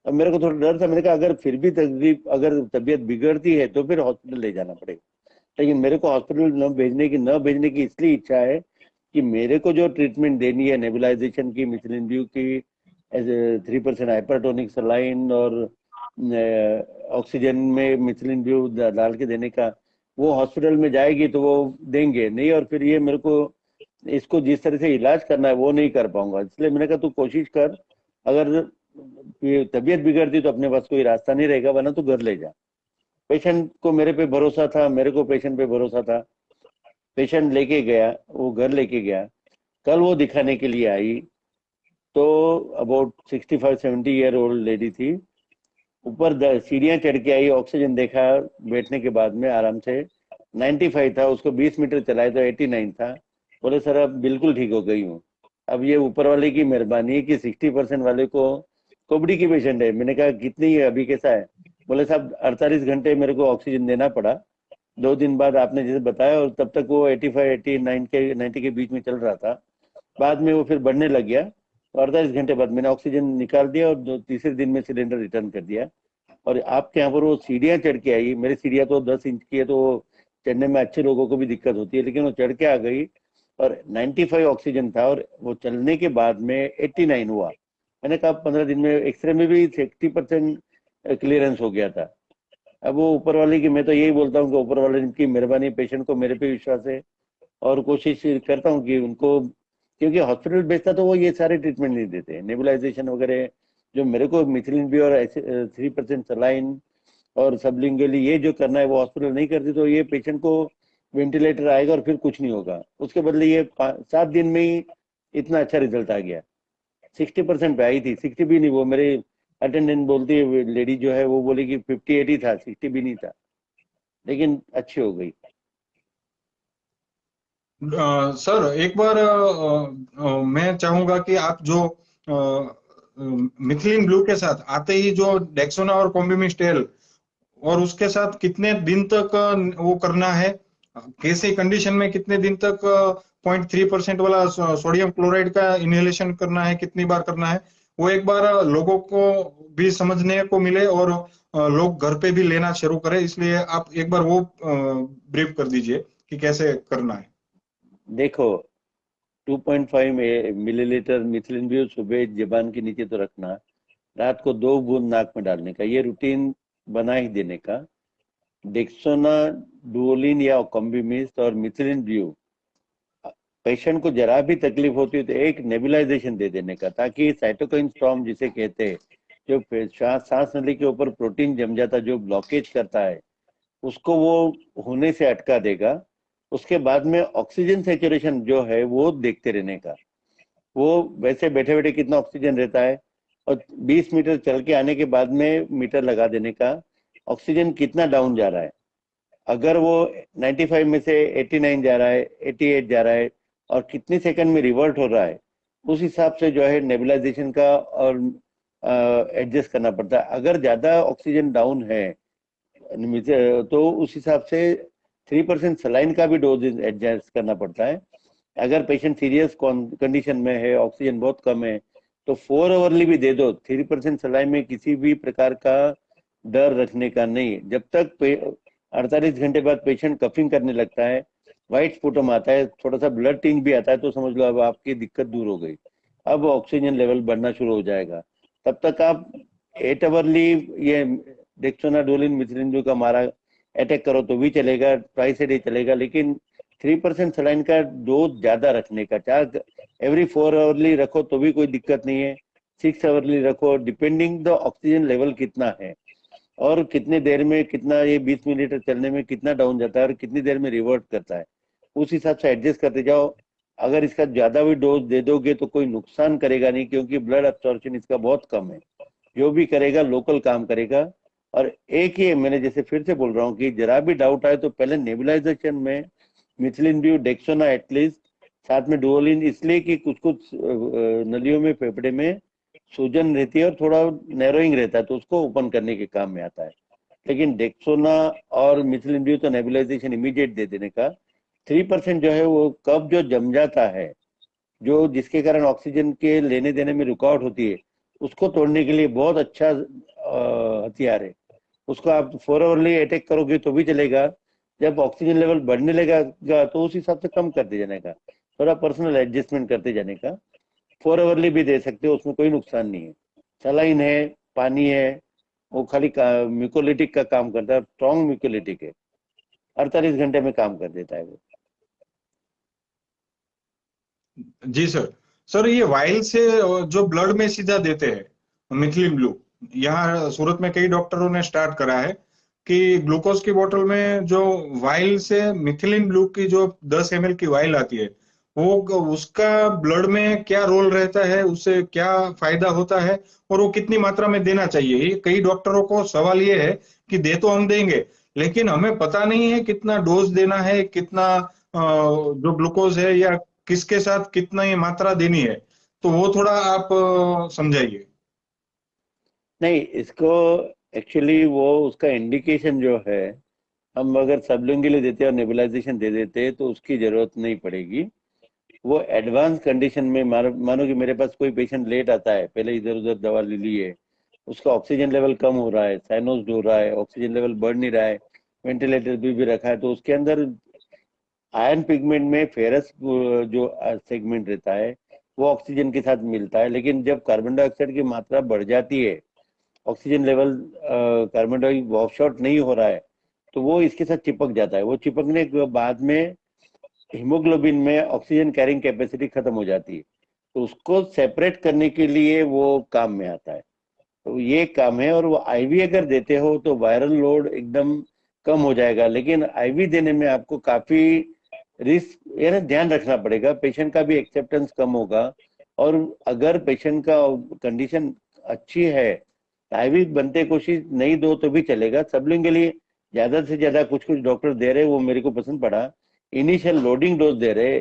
अब मेरे को थोड़ा डर था, मैंने कहा अगर फिर भी तकलीफ, अगर तबीयत बिगड़ती है तो फिर हॉस्पिटल ले जाना पड़ेगा। लेकिन मेरे को हॉस्पिटल न भेजने की इसलिए इच्छा है कि मेरे को जो ट्रीटमेंट देनी है नेबुलाइजेशन की, मिथिलिन ब्यू की, एज 3% हाइपरटोनिक सलाइन और ऑक्सीजन में मिथिलिन ब्यू डाल के देने का, वो हॉस्पिटल में जाएगी तो वो देंगे नहीं, और फिर ये मेरे को इसको जिस तरह से इलाज करना है वो नहीं कर पाऊंगा। इसलिए मैंने कहा तू कोशिश कर, अगर ये तबीयत बिगड़ती तो अपने पास कोई रास्ता नहीं रहेगा, वरना तू घर ले जा। पेशेंट को मेरे पे भरोसा था, मेरे को पेशेंट पे भरोसा था। पेशेंट लेके गया, वो घर लेके गया। कल वो दिखाने के लिए आई, तो अबाउट 65-70 ईयर ओल्ड लेडी थी। ऊपर सीढ़ियां चढ़ के आई, ऑक्सीजन देखा बैठने के बाद में आराम से, 95 था। उसको 20 मीटर चलाए तो 89 था। बोले सर अब बिल्कुल ठीक हो गई हूँ। अब ये ऊपर वाले की मेहरबानी है कि 60% वाले को कोबड़ी की पेशेंट है। मैंने कहा कितनी है अभी, कैसा है? बोले साहब 48 घंटे मेरे को ऑक्सीजन देना पड़ा, 2 दिन बाद आपने जैसे बताया, और तब तक वो 85 89 के 90 के बीच में चल रहा था। बाद में वो फिर बढ़ने लग गया, तो 48 घंटे बाद मैंने ऑक्सीजन निकाल दिया और तीसरे दिन में सिलेंडर रिटर्न कर दिया। और आपके यहाँ पर वो सीढ़ियाँ चढ़ के आई, मेरी सीढ़ियाँ तो 10 इंच की है, तो वो चढ़ने में अच्छे लोगों को भी दिक्कत होती है, लेकिन वो चढ़ के आ गई। और 95 ऑक्सीजन था, और वो चलने के बाद में 89 हुआ। मैंने कहा 15 दिन में एक्सरे में भी 60% क्लियरेंस हो गया था। अब वो ऊपर वाले की, मैं तो यही बोलता हूँ कि ऊपर वाले की मेहरबानी, पेशेंट को मेरे पे विश्वास है, और कोशिश करता हूँ कि उनको, क्योंकि हॉस्पिटल भेजता तो वो ये सारे ट्रीटमेंट नहीं देते, नेबुलाइजेशन वगैरह जो मेरे को मिथिलिन बी और 3% सलाइन और सबलिंगुअली ये जो करना है वो हॉस्पिटल नहीं करती, तो ये पेशेंट को वेंटिलेटर आएगा और फिर कुछ नहीं होगा। उसके बदले ये 7 दिन में ही इतना अच्छा रिजल्ट आ गया। 60% पे आई थी, 60 भी नहीं। वो मेरे अटेंडेंट बोलती है, लेडी जो है वो बोली कि 58 ही था, 60 भी नहीं था, लेकिन अच्छी हो गई। सर एक बार मैं चाहूंगा कि आप जो मिथिलिन ब्लू के साथ आते ही जो डेक्सोना और कॉम्बिमिस्टेल, और उसके साथ कितने दिन तक वो करना है, कैसे कंडीशन में कितने दिन तक 0.3% वाला सोडियम क्लोराइड का इनहेलेशन करना है, कितनी बार करना है, वो एक बार लोगों को भी समझने को मिले और लोग घर पे भी लेना शुरू करें। इसलिए आप एक बार वो ब्रीफ कर दीजिए कि कैसे करना है। देखो, 2.5 मिलीलीटर मिथिलिन ब्यू सुबह जबान के नीचे तो रखना, रात को 2 बूंद नाक में डालने का, ये रूटीन बना ही देने का। डेक्सोना डुओलिन या कॉम्बिमिस्ट और मिथिलिन ब्यू, पेशेंट को जरा भी तकलीफ होती है तो एक नेबुलाइजेशन दे देने का, ताकि साइटोकाइन स्टॉर्म जिसे कहते हैं, जो सांस नली के ऊपर प्रोटीन जम जाता, जो ब्लॉकेज करता है, उसको वो होने से अटका देगा। उसके बाद में ऑक्सीजन सेचुरेशन जो है वो देखते रहने का। वो वैसे बैठे बैठे कितना ऑक्सीजन रहता है, और 20 मीटर चल के आने के बाद में मीटर लगा देने का, ऑक्सीजन कितना डाउन जा रहा है। अगर वो 95 में से 89 जा रहा है, 88 जा रहा है, और कितने सेकंड में रिवर्ट हो रहा है, उस हिसाब से जो है नेबुलाइजेशन का और एडजस्ट करना पड़ता है। अगर ज्यादा ऑक्सीजन डाउन है तो उस हिसाब से 3% सलाइन का भी डोज एडजस्ट करना पड़ता है। अगर पेशेंट सीरियस कंडीशन में है, ऑक्सीजन बहुत कम है, तो 4 आवरली भी दे दो। 3% सलाइन में किसी भी प्रकार का डर रखने का नहीं। जब तक 48 घंटे बाद पेशेंट कफिंग करने लगता है, व्हाइट स्पुटम आता है, थोड़ा सा ब्लड टिंज भी आता है, तो समझ लो अब आपकी दिक्कत दूर हो गई। अब ऑक्सीजन लेवल बढ़ना शुरू हो जाएगा। तब तक आप 8 आवरली ये डेक्सोनाडोलिन मिथिलिन का मारा अटैक करो तो भी चलेगा, ट्वाइस ए डे चलेगा, लेकिन 3% सलाइन का डोज ज्यादा रखने का, चाहे एवरी 4 आवरली रखो तो भी कोई दिक्कत नहीं है, 6 आवरली रखो, डिपेंडिंग द ऑक्सीजन लेवल कितना है और कितने देर में कितना, ये 20 मिलीलीटर चलने में कितना डाउन जाता है और कितनी देर में रिवर्ट करता है, उस हिसाब से एडजस्ट करते जाओ। अगर इसका ज्यादा भी डोज दे दोगे तो कोई नुकसान करेगा नहीं, क्योंकि ब्लड एब्जॉर्प्शन इसका बहुत कम है, जो भी करेगा लोकल काम करेगा। और एक ही मैंने जैसे फिर से बोल रहा हूँ कि जरा भी डाउट आए तो पहले नेबुलाइजेशन में मिथिलिन ब्यू, डेक्सोना एटलीस्ट, साथ में डुओलिन, इसलिए कि कुछ कुछ नलियों में, फेफड़े में सूजन रहती है और थोड़ा नैरोइंग रहता है, तो उसको ओपन करने के काम में आता है। लेकिन डेक्सोना और मिथिलिन ब्यू तो नेबुलाइजेशन इमीडिएट दे देने का। 3% जो है वो कब जो जम जाता है, जो जिसके कारण ऑक्सीजन के लेने देने में रुकावट होती है, उसको तोड़ने के लिए बहुत अच्छा हथियार है। उसको आप 4 आवरली अटैक करोगे तो भी चलेगा, जब ऑक्सीजन लेवल बढ़ने लगेगा तो उस हिसाब से कम करते जाने का, थोड़ा पर्सनल एडजस्टमेंट करते जाने का। 4 आवरली भी दे सकते हो, उसमें कोई नुकसान नहीं है। सलाइन है, पानी है, वो खाली म्यूकोलिटिक का काम करता है, स्ट्रॉन्ग म्यूकोलिटिक है, 48 घंटे में काम कर देता है वो। जी सर। सर ये वाइल से जो ब्लड में सीधा देते हैं मिथिलिन ब्लू, यहाँ सूरत में कई डॉक्टरों ने स्टार्ट करा है कि ग्लूकोज की बोतल में जो वाइल से मिथिलिन ब्लू की जो 10 ml की वाइल आती है, वो उसका ब्लड में क्या रोल रहता है, उससे क्या फायदा होता है और वो कितनी मात्रा में देना चाहिए। ये कई डॉक्टरों को सवाल ये है कि दे तो हम देंगे, लेकिन हमें पता नहीं है कितना डोज देना है, कितना जो ग्लूकोज है या किसके साथ कितना ये मात्रा देनी है, तो वो थोड़ा आप समझाइए। नहीं, इसको एक्चुअली वो उसका इंडिकेशन जो है, हम अगर सबलिंगुअली देते और नेबुलाइजेशन दे देते तो उसकी जरूरत नहीं पड़ेगी। वो एडवांस कंडीशन में मानो कि मेरे पास कोई पेशेंट लेट आता है, पहले इधर उधर दवा ले ली है, उसका ऑक्सीजन लेवल कम हो रहा है, साइनोज हो रहा है, ऑक्सीजन लेवल बढ़ नहीं रहा है, वेंटिलेटर भी रखा है, तो उसके अंदर आयरन पिगमेंट में फेरस जो सेगमेंट रहता है वो ऑक्सीजन के साथ मिलता है। लेकिन जब कार्बन डाइऑक्साइड की मात्रा बढ़ जाती है, oxygen level carbon dioxide washout नहीं हो रहा है, तो वो इसके साथ चिपक जाता है। वो चिपकने के बाद में हीमोग्लोबिन में ऑक्सीजन कैरिंग कैपेसिटी खत्म हो जाती है, तो उसको सेपरेट करने के लिए वो काम में आता है। तो ये काम है। और वो आईवी अगर देते हो तो वायरल लोड एकदम कम हो जाएगा, लेकिन आईवी देने में आपको काफी रिस्क यानी ध्यान रखना पड़ेगा, पेशेंट का भी एक्सेप्टेंस कम होगा। और अगर पेशेंट का कंडीशन अच्छी है, आईवी बनते कोशिश नहीं दो तो भी चलेगा। सबलिंग के लिए ज्यादा से ज्यादा कुछ कुछ डॉक्टर दे रहे, वो मेरे को पसंद पड़ा, इनिशियल लोडिंग डोज दे रहे,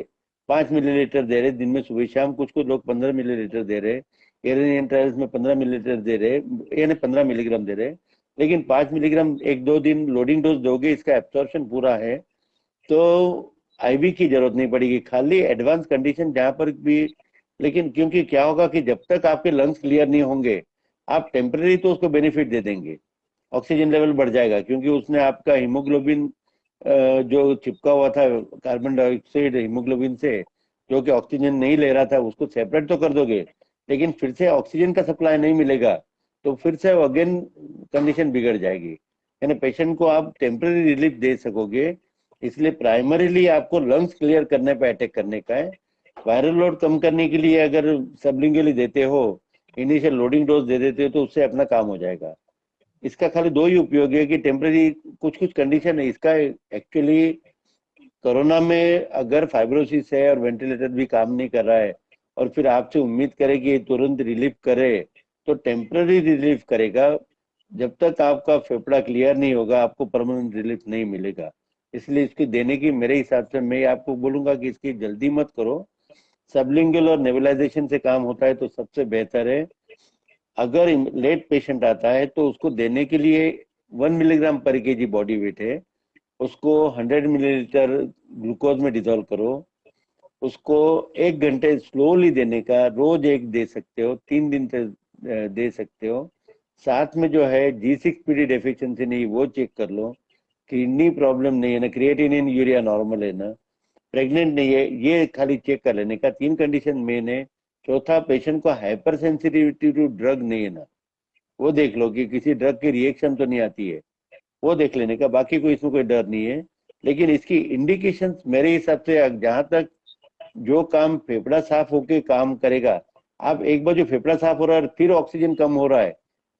5 मिलीलीटर दे रहे दिन में सुबह शाम, कुछ कुछ लोग 15 मिलीलीटर दे रहे, एरेनियन ट्रायल्स में 15 मिलीलीटर दे रहे, यानी 15 मिलीग्राम दे रहे। लेकिन 5 मिलीग्राम 1-2 दिन लोडिंग डोज दोगे, इसका एब्सॉर्प्शन पूरा है तो आईवी की जरूरत नहीं पड़ेगी, खाली एडवांस कंडीशन जहां पर भी। लेकिन क्योंकि क्या होगा कि जब तक आपके लंग्स क्लियर नहीं होंगे, आप टेम्पररी तो उसको बेनिफिट दे देंगे, ऑक्सीजन लेवल बढ़ जाएगा, क्योंकि उसने आपका हीमोग्लोबिन जो चिपका हुआ था कार्बन डाइऑक्साइड हीमोग्लोबिन से, जो कि ऑक्सीजन नहीं ले रहा था, उसको सेपरेट तो कर दोगे, लेकिन फिर से ऑक्सीजन का सप्लाई नहीं मिलेगा, तो फिर से अगेन कंडीशन बिगड़ जाएगी। यानी पेशेंट को आप टेम्पररी रिलीफ दे सकोगे, इसलिए प्राइमरीली आपको लंग्स क्लियर करने पे अटैक करने का है। वायरल लोड कम करने के लिए अगर सबलिंगुअली देते हो, इनिशियल लोडिंग डोज दे देते हो, तो उससे अपना काम हो जाएगा। इसका खाली दो ही उपयोग है कि टेम्पररी कुछ कुछ कंडीशन है इसका। एक्चुअली कोरोना में अगर फाइब्रोसिस है और वेंटिलेटर भी काम नहीं कर रहा है और फिर आपसे उम्मीद करे कि ये तुरंत रिलीफ करे, तो टेम्पररी रिलीफ करेगा। जब तक आपका फेफड़ा क्लियर नहीं होगा, आपको परमानेंट रिलीफ नहीं मिलेगा। इसलिए इसकी देने की मेरे हिसाब से मैं आपको बोलूंगा कि इसकी जल्दी मत करो। सबलिंगुअल और नेबुलाइजेशन से काम होता है तो सबसे बेहतर है। अगर लेट पेशेंट आता है तो उसको देने के लिए 1 मिलीग्राम पर केजी बॉडी वेट है, उसको 100 मिलीलीटर ग्लूकोज में डिजोल्व करो, उसको 1 घंटे स्लोली देने का, रोज एक दे सकते हो, 3 दिन तक दे सकते हो। साथ में जो है G6PD डेफिशिएंसी नहीं वो चेक कर लो, किडनी प्रॉब्लम नहीं है ना, क्रिएटिनिन यूरिया नॉर्मल है ना, प्रेग्नेंट नहीं है, ये खाली चेक कर लेने का। 3 कंडीशन मेन है। चौथा, पेशेंट को हाइपर सेंसिटिविटी टू ड्रग नहीं है ना, वो देख लो कि किसी ड्रग की रिएक्शन तो नहीं आती है, वो देख लेने का। बाकी कोई इसमें कोई डर नहीं है। लेकिन इसकी इंडिकेशंस मेरे हिसाब से जहां तक जो काम फेफड़ा साफ होके काम करेगा, आप एक बार जो फेफड़ा साफ हो रहा है फिर ऑक्सीजन कम हो रहा है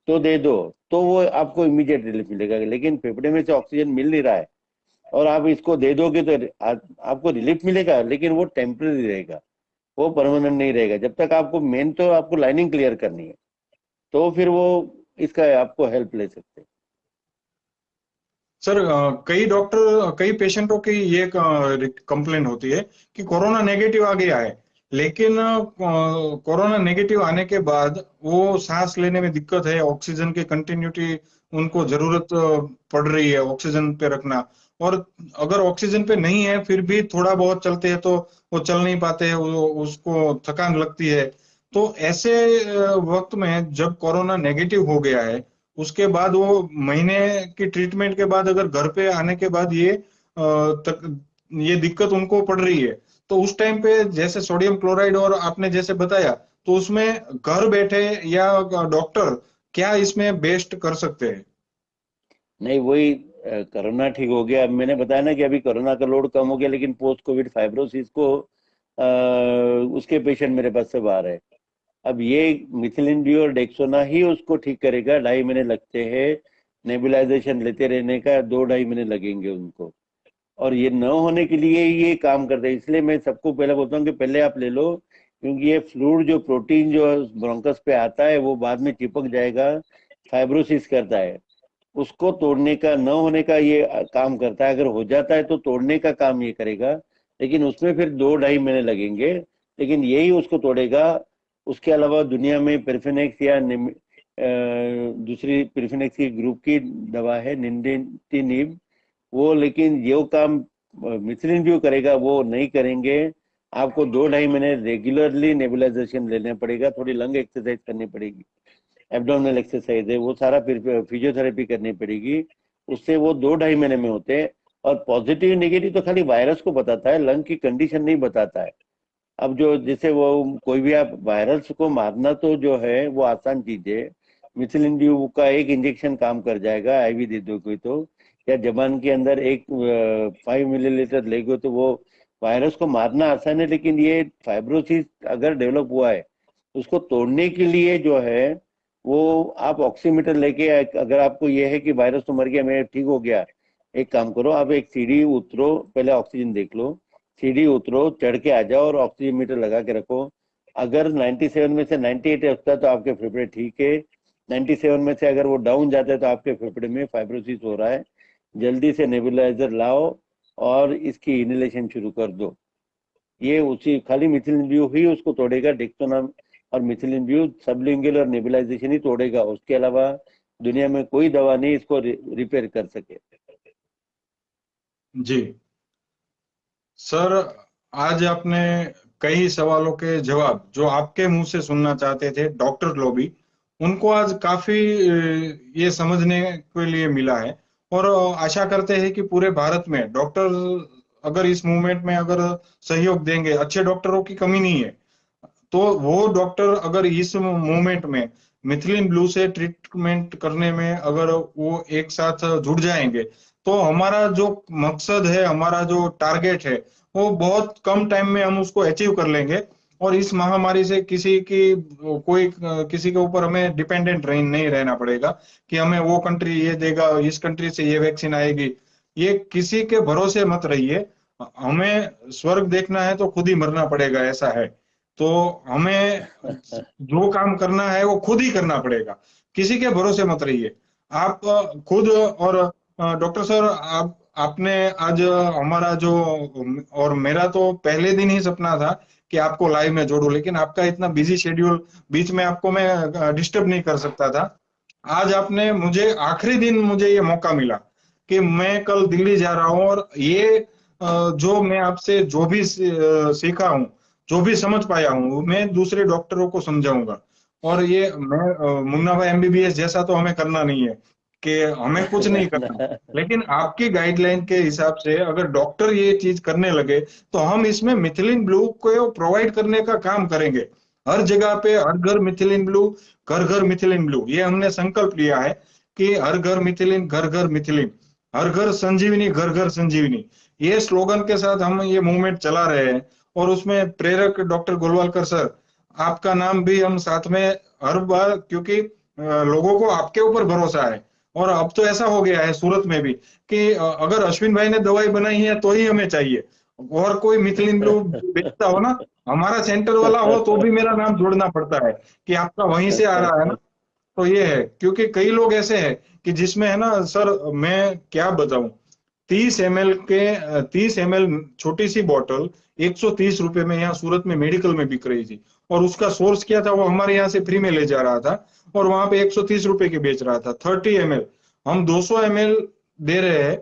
तो दे दो, तो वो आपको इमीडिएट रिलीफ मिलेगा। लेकिन फेफड़े में से ऑक्सीजन मिल नहीं रहा है और आप इसको दे दोगे तो आपको रिलीफ मिलेगा, लेकिन वो टेम्पररी रहेगा, वो परमानेंट नहीं रहेगा। जब तक आपको मेन तो आपको लाइनिंग क्लियर करनी है, तो फिर वो इसका आपको हेल्प ले सकते हैं। सर कई डॉक्टर कई पेशेंटों की ये कंप्लेन होती है कि कोरोना नेगेटिव आ गया है, लेकिन कोरोना नेगेटिव आने के बाद वो सांस लेने में दिक्कत है, ऑक्सीजन की कंटिन्यूटी उनको जरूरत पड़ रही है ऑक्सीजन पे रखना, और अगर ऑक्सीजन पे नहीं है फिर भी थोड़ा बहुत चलते हैं तो वो चल नहीं पाते हैं, उसको थकान लगती है। तो ऐसे वक्त में जब कोरोना नेगेटिव हो गया है, उसके बाद वो महीने की ट्रीटमेंट के बाद अगर घर पे आने के बाद ये दिक्कत उनको पड़ रही है, तो उस टाइम पे जैसे सोडियम क्लोराइड और आपने जैसे बताया, तो उसमें घर बैठे या डॉक्टर क्या इसमें बेस्ट कर सकते हैं? नहीं, वही कोरोना ठीक हो गया। अब मैंने बताया ना कि अभी कोरोना का लोड कम हो गया, लेकिन पोस्ट कोविड फाइब्रोसिस को उसके पेशेंट मेरे पास से बाहर है। अब ये मिथिलिन डी और डेक्सोना ही उसको ठीक करेगा। 2.5 महीने लगते हैं, नेबुलाइजेशन लेते रहने का 2-2.5 महीने लगेंगे उनको, और ये न होने के लिए ये काम करते हैं। इसलिए मैं सबको पहले बोलता हूँ कि पहले आप ले लो, क्योंकि ये फ्लूइड जो प्रोटीन जो ब्रोंकस पे आता है वो बाद में चिपक जाएगा, फाइब्रोसिस करता है। उसको तोड़ने का, न होने का ये काम करता है। अगर हो जाता है तो तोड़ने का काम ये करेगा, लेकिन उसमें फिर 2-2.5 महीने लगेंगे, लेकिन यही उसको तोड़ेगा। उसके अलावा दुनिया में पेरफेनेक्स या दूसरी पेरफेनेक्स की ग्रुप की दवा है निंडेटिनिब, वो, लेकिन जो काम मिथिलिन व्यू करेगा वो नहीं करेंगे। आपको 2-2.5 महीने रेगुलरली नेबुलाइजेशन लेना पड़ेगा, थोड़ी लंग एक्सरसाइज करनी पड़ेगी, एब्डोमिनल एक्सरसाइज है वो सारा, फिर फिजियोथेरेपी करनी पड़ेगी। उससे वो 2-2.5 महीने में होते हैं। और पॉजिटिव नेगेटिव तो खाली वायरस को बताता है, लंग की कंडीशन नहीं बताता है। अब जो जैसे वो कोई भी आप वायरस को मारना तो जो है वो आसान चीज है। मिथिलिन ड्यू का एक इंजेक्शन काम कर जाएगा, आईवी दे दो कोई तो, या जबान के अंदर एक 5 मिलीलीटर लेगो तो वो वायरस को मारना आसान है। लेकिन ये फाइब्रोसिस अगर डेवलप हुआ है, उसको तोड़ने के लिए जो है वो आप ऑक्सीमीटर लेके, अगर आपको ये है कि वायरस तो मर गया, मैं ठीक हो गया, एक काम करो, आप एक सीढ़ी उतरो, पहले ऑक्सीजन देख लो, सीढ़ी उतरो, चढ़ के आ जाओ और ऑक्सीजन मीटर लगा के रखो। अगर 97 में से 98 होता है तो आपके फेफड़े ठीक है, 97 में से अगर वो डाउन जाता है तो आपके फेफड़े में फाइब्रोसिस हो रहा है। जल्दी से नेबुलाइजर लाओ और इसकी इनहेलेशन शुरू कर दो। ये उसी खाली मिथिलिन ब्यू ही उसको तोड़ेगा, डेक्सोना और मिथिलिन ब्यू सबलिंगुअल और नेबुलाइजेशन ही तोड़ेगा। उसके अलावा दुनिया में कोई दवा नहीं इसको रिपेयर कर सके। जी सर, आज आपने कई सवालों के जवाब जो आपके मुंह से सुनना चाहते थे डॉक्टर लोग भी, उनको आज काफी ये समझने के लिए मिला है। और आशा करते हैं कि पूरे भारत में डॉक्टर अगर इस मूवमेंट में अगर सहयोग देंगे, अच्छे डॉक्टरों की कमी नहीं है, तो वो डॉक्टर अगर इस मूवमेंट में मिथिलिन ब्लू से ट्रीटमेंट करने में अगर वो एक साथ जुड़ जाएंगे, तो हमारा जो मकसद है, हमारा जो टारगेट है, वो बहुत कम टाइम में हम उसको अचीव कर लेंगे। और इस महामारी से किसी के ऊपर हमें डिपेंडेंट नहीं रहना पड़ेगा कि हमें वो कंट्री ये देगा, इस कंट्री से ये वैक्सीन आएगी। ये किसी के भरोसे मत रहिए। हमें स्वर्ग देखना है तो खुद ही मरना पड़ेगा, ऐसा है। तो हमें जो काम करना है वो खुद ही करना पड़ेगा, किसी के भरोसे मत रहिए। आप खुद। और डॉक्टर सर, आपने आज हमारा जो, और मेरा तो पहले दिन ही सपना था कि आपको लाइव में जोड़ूं, लेकिन आपका इतना बिजी शेड्यूल, बीच में आपको मैं डिस्टर्ब नहीं कर सकता था। आज आपने मुझे आखिरी दिन मुझे ये मौका मिला कि मैं कल दिल्ली जा रहा हूँ, और ये जो मैं आपसे जो भी सीखा हूँ, जो भी समझ पाया हूँ, मैं दूसरे डॉक्टरों को समझाऊंगा। और ये मैं मुन्ना भाई एमबीबीएस जैसा तो हमें करना नहीं है कि हमें कुछ नहीं करना, लेकिन आपकी गाइडलाइन के हिसाब से अगर डॉक्टर ये चीज करने लगे, तो हम इसमें मिथिलिन ब्लू को प्रोवाइड करने का काम करेंगे। हर जगह पे हर घर मिथिलिन ब्लू, घर घर मिथिलिन ब्लू, ये हमने संकल्प लिया है कि हर घर मिथिलिन, घर घर मिथिलिन। हर घर संजीवनी, घर घर संजीवनी, ये स्लोगन के साथ हम ये मूवमेंट चला रहे हैं। और उसमें प्रेरक डॉक्टर गोलवालकर सर, आपका नाम भी हम साथ में हर बार, क्योंकि लोगों को आपके ऊपर भरोसा है। और अब तो ऐसा हो गया है सूरत में भी कि अगर अश्विन भाई ने दवाई बनाई है तो ही हमें चाहिए। और कोई मिथिलिन ब्लू बेचता हो ना, हमारा सेंटर वाला हो तो भी मेरा नाम जोड़ना पड़ता है कि आपका वहीं से आ रहा है ना। तो ये है, क्योंकि कई लोग ऐसे हैं कि जिसमें है ना सर, मैं क्या बताऊं, 30 ml के 30 ml छोटी सी बॉटल 130 रुपए में यहाँ सूरत में मेडिकल में बिक रही थी। और उसका सोर्स क्या था, वो हमारे यहाँ से फ्री में ले जा रहा था और वहां पे 130 रुपए के बेच रहा था। 30 ml, हम 200 ml दे रहे हैं।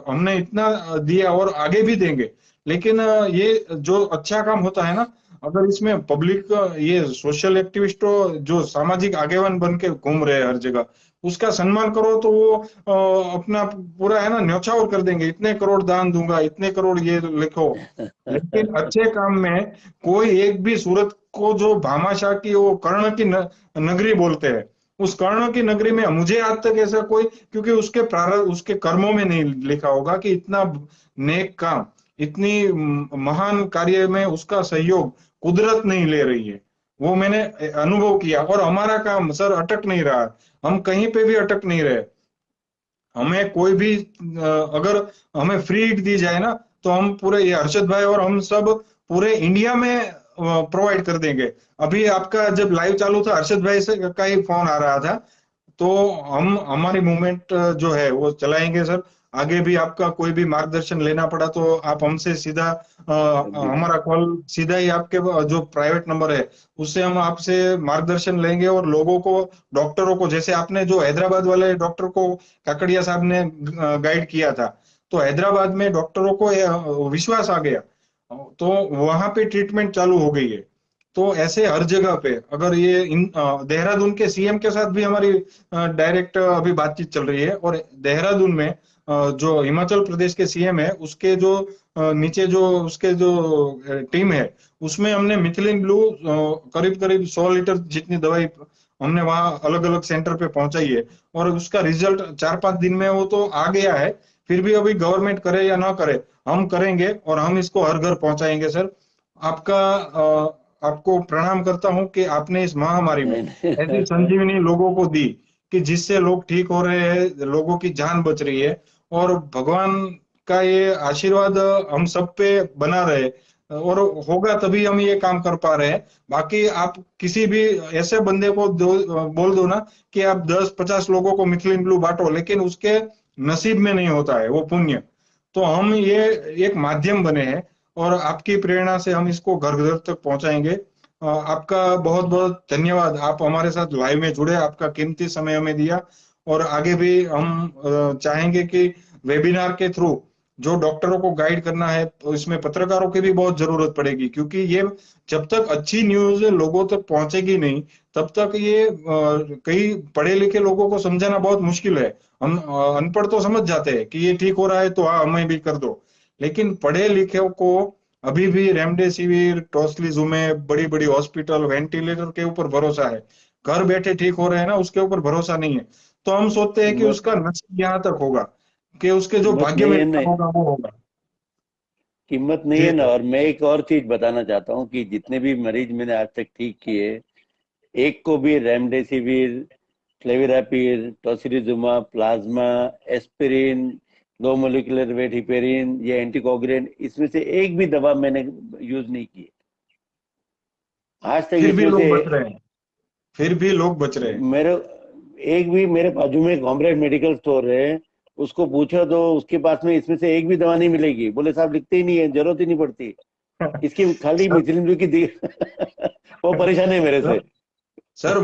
हमने इतना दिया और आगे भी देंगे। लेकिन ये जो अच्छा काम होता है ना, अगर इसमें पब्लिक, ये सोशल एक्टिविस्टों जो सामाजिक आगेवान बन के घूम रहे हैं हर जगह, उसका सम्मान करो तो वो अपना पूरा है ना न्यौछावर कर देंगे, इतने करोड़ दान दूंगा, इतने करोड़ ये लिखो। लेकिन अच्छे काम में कोई एक भी सूरत को जो भामाशाह की वो कर्ण की नगरी बोलते हैं, उस कर्ण की नगरी में मुझे आज तक ऐसा कोई, क्योंकि उसके प्रारंभ उसके कर्मों में नहीं लिखा होगा कि इतना नेक काम, इतनी महान कार्य में उसका सहयोग कुदरत नहीं ले रही है। वो मैंने अनुभव किया। और हमारा काम सर अटक नहीं रहा, हम कहीं पे भी अटक नहीं रहे। हमें कोई भी अगर हमें फ्री दी जाए ना, तो हम पूरे, ये अरशद भाई और हम सब पूरे इंडिया में प्रोवाइड कर देंगे। अभी आपका जब लाइव चालू था, अरशद भाई से का ही फोन आ रहा था। तो हम हमारी मूवमेंट जो है वो चलाएंगे सर। आगे भी आपका कोई भी मार्गदर्शन लेना पड़ा तो आप हमसे सीधा जी। हमारा कॉल सीधा ही आपके जो प्राइवेट नंबर है उससे हम आपसे मार्गदर्शन लेंगे। और लोगों को, डॉक्टरों को, जैसे आपने जो हैदराबाद वाले डॉक्टर को काकड़िया साहब ने गाइड किया था, तो हैदराबाद में डॉक्टरों को विश्वास आ गया, तो वहां पे ट्रीटमेंट चालू हो गई है। तो ऐसे हर जगह पे, अगर ये देहरादून के सीएम के साथ भी हमारी डायरेक्ट अभी बातचीत चल रही है। और देहरादून में जो हिमाचल प्रदेश के सीएम है, उसके जो नीचे जो उसके जो टीम है, उसमें हमने मिथिलिन ब्लू करीब करीब 100 लीटर जितनी दवाई हमने वहां अलग अलग सेंटर पे पहुंचाई है। और उसका रिजल्ट 4-5 दिन में वो तो आ गया है। फिर भी अभी गवर्नमेंट करे या ना करे, हम करेंगे और हम इसको हर घर पहुंचाएंगे सर। आपका आपको प्रणाम करता हूं कि आपने इस महामारी में नहीं, ऐसी नहीं। संजीवनी लोगों को दी कि जिससे लोग ठीक हो रहे हैं, लोगों की जान बच रही है। और भगवान का ये आशीर्वाद हम सब पे बना रहे, और होगा तभी हम ये काम कर पा रहे हैं। बाकी आप किसी भी ऐसे बंदे को बोल दो ना कि आप 10-50 लोगों को मिथिलिन ब्लू बांटो, लेकिन उसके नसीब में नहीं होता है वो पुण्य। तो हम ये एक माध्यम बने हैं, और आपकी प्रेरणा से हम इसको घर घर तक पहुंचाएंगे। आपका बहुत बहुत धन्यवाद, आप हमारे साथ लाइव में जुड़े, आपका कीमती समय हमें दिया। और आगे भी हम चाहेंगे कि वेबिनार के थ्रू जो डॉक्टरों को गाइड करना है, तो इसमें पत्रकारों की भी बहुत जरूरत पड़ेगी, क्योंकि ये जब तक अच्छी न्यूज लोगों तक पहुंचेगी नहीं, तब तक ये कई पढ़े लिखे लोगों को समझाना बहुत मुश्किल है। हम अनपढ़ तो समझ जाते हैं कि ये ठीक हो रहा है तो हाँ हमें भी कर दो। लेकिन पढ़े लिखे को अभी भी रेमडेसिविर, टोस्लीजुमेब, बड़ी बड़ी हॉस्पिटल, वेंटिलेटर के ऊपर भरोसा है। घर बैठे ठीक हो रहे हैं ना, उसके ऊपर भरोसा नहीं है। तो हम सोचते हैं कि कीमत उसका नसीब यहाँ तक होगा, कि उसके जो कीमत भाग्य नहीं में है, लिखा नहीं। होगा वो होगा। कीमत नहीं जी है ना। सर। और मैं एक और चीज बताना चाहता हूँ कि जितने भी मरीज मैंने आज तक ठीक किए, एक को भी remdesivir, favipiravir, tocilizumab, plasma, aspirin, low molecular weight heparin, ये एंटीकोगुलेंट, इसमें से एक भी दवा मैंने यूज नहीं की आज तक। फिर भी इसमें से लोग बच रहे हैं, फिर भी लोग बच रहे हैं। मेरे एक भी, मेरे बाजू में कॉमरेड मेडिकल स्टोर है, उसको पूछो तो उसके पास में इसमें से एक भी दवा नहीं मिलेगी। बोले साहब लिखते ही नहीं है, जरूरत ही नहीं पड़ती इसकी, खाली सर, मिथिलिन की दी वो परेशान है मेरे से। सर, सर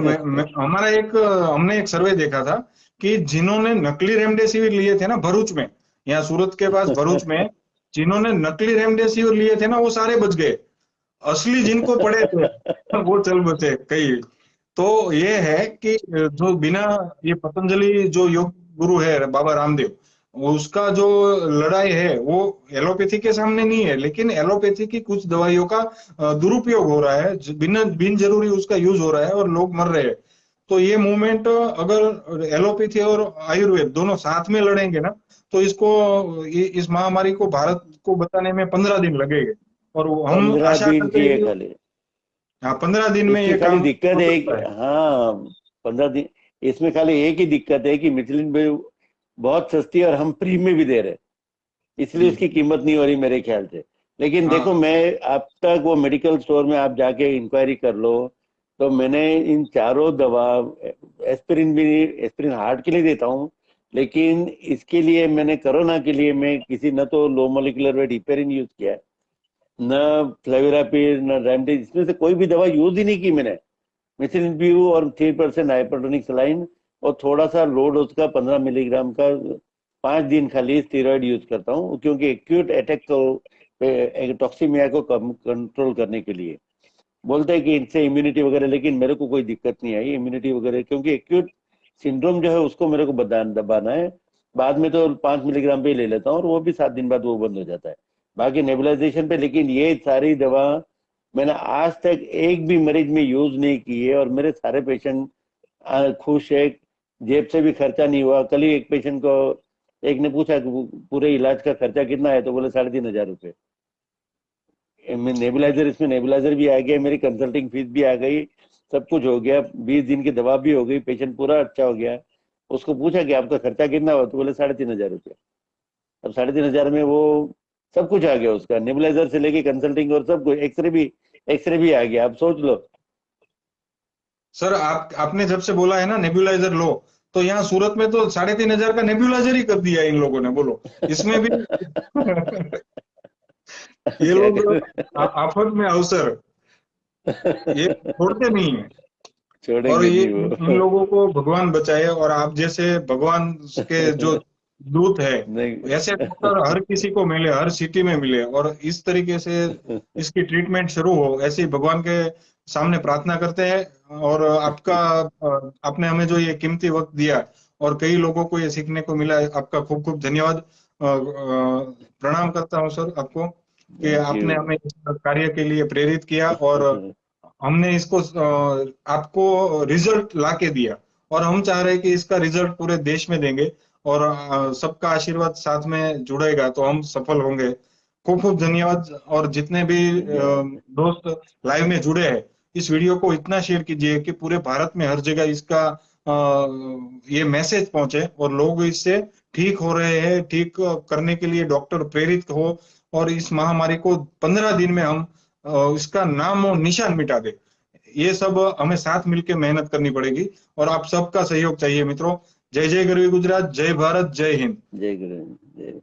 हमारा एक हमने एक सर्वे देखा था कि जिन्होंने नकली रेमडेसिविर लिए थे ना भरूच में, यहाँ सूरत के पास भरूच में, जिन्होंने नकली रेमडेसिविर लिए थे ना वो सारे बच गए। असली जिनको पड़े थे वो चल बचे कई। तो ये है कि जो बिना, ये पतंजलि जो योग गुरु है बाबा रामदेव, उसका जो लड़ाई है वो एलोपैथी के सामने नहीं है। लेकिन एलोपैथी की कुछ दवाइयों का दुरुपयोग हो रहा है, बिन बिन जरूरी उसका यूज हो रहा है और लोग मर रहे हैं। तो ये मूवमेंट अगर एलोपैथी और आयुर्वेद दोनों साथ में लड़ेंगे ना, तो इस महामारी को भारत को बताने में 15 दिन लगेंगे। और हम 15 दिन आशा करते हैं चाहिए कि खाली। हाँ, 15 दिन में इसकी ये खाली काम दिक्कत हो है सकता है। हाँ, 15 दिन। इसमें खाली एक ही दिक्कत है कि मिचलिन भी बहुत सस्ती है और हम फ्री में भी दे रहे हैं, इसलिए उसकी कीमत नहीं हो रही मेरे ख्याल से। लेकिन देखो, हाँ, मैं अब तक वो मेडिकल स्टोर में आप जाके इंक्वायरी कर लो, तो मैंने इन चारों दवा, एस्पिरिन भी, एस्पिरिन हार्ट के लिए देता हूँ, लेकिन इसके लिए मैंने कोरोना के लिए मैं किसी न तो लो मोलिकुलर वेट हिपेरिन यूज किया है, न फ्लेविरापिर, न रेमडेसिविर, इसमें से कोई भी दवा यूज ही नहीं की मैंने। मिथिलिन ब्यू और 3% हाइपरटोनिक सलाइन और थोड़ा सा लो डोज का 15 मिलीग्राम का 5 दिन खाली स्टेरॉइड यूज करता हूँ, क्योंकि एक्यूट अटैक को, टॉक्सीमिया को कंट्रोल करने के लिए बोलते हैं कि इनसे इम्यूनिटी वगैरह, लेकिन मेरे को कोई दिक्कत नहीं आई इम्यूनिटी वगैरह, क्योंकि एक्यूट सिंड्रोम जो है उसको मेरे को दबाना है। बाद में तो 5 मिलीग्राम पे ही ले लेता हूँ और वो भी 7 दिन बाद वो बंद हो जाता है, बाकी नेबुलाइजेशन पे। लेकिन ये सारी दवा मैंने आज तक एक भी मरीज में यूज नहीं की है और मेरे सारे पेशेंट खुश है, जेब से भी खर्चा नहीं हुआ। कल ही एक पेशेंट को एक ने पूछा कि पूरे इलाज का खर्चा कितना है, तो बोले 3,500 रुपये। नेबुलाइजर, इसमें नेबुलाइजर भी आ गया, मेरी कंसल्टिंग फीस भी आ गई, सब कुछ हो गया, 20 दिन की दवा भी हो गई, पेशेंट पूरा अच्छा हो गया। उसको पूछा कि आपका खर्चा कितना हुआ, तो बोले 3,500 रुपये। अब 3,500 में वो सब कुछ आ गया, उसका नेबुलाइजर से लेके कंसल्टिंग और सब कुछ, एक्सरे भी आ गया। आप सोच लो। सर आपने जब से बोला है ना नेब्यूलाइजर लो, तो यहाँ सूरत में तो 3,500 का नेब्यूलाइजर ही कर दिया इन लोगों ने, बोलो इसमें भी। ये क्या लोग कर आफत में अवसर, ये छोड़ते नहीं है। और छोड़ेंगे ये नहीं इन वो। लोगों को भगवान बचाए, और आप जैसे भगवान के जो दूत है, नहीं। ऐसे डॉक्टर हर किसी को मिले, हर सिटी में मिले, और इस तरीके से इसकी ट्रीटमेंट शुरू हो, ऐसे ही भगवान के सामने प्रार्थना करते हैं। और आपने हमें जो ये कीमती वक्त दिया और कई लोगों को ये सीखने को मिला, आपका खूब खूब धन्यवाद। प्रणाम करता हूँ सर आपको, कि थैंक आपने यू। हमें इस कार्य के लिए प्रेरित किया, और हमने इसको आपको रिजल्ट लाके दिया, और हम चाह रहे हैं कि इसका रिजल्ट पूरे देश में देंगे, और सबका आशीर्वाद साथ में जुड़ेगा तो हम सफल होंगे। खूब खूब धन्यवाद। और जितने भी धन्यवाद। दोस्त लाइव में जुड़े हैं, इस वीडियो को इतना शेयर कीजिए कि पूरे भारत में हर जगह इसका ये मैसेज पहुंचे, और लोग इससे ठीक हो रहे हैं, ठीक करने के लिए डॉक्टर प्रेरित हो, और इस महामारी को 15 दिन में हम इसका नाम और निशान मिटा दे। ये सब हमें साथ मिलकर मेहनत करनी पड़ेगी, और आप सबका सहयोग चाहिए मित्रों। जय जय गरवी गुजरात, जय भारत, जय हिंद। जय गुरु। जय।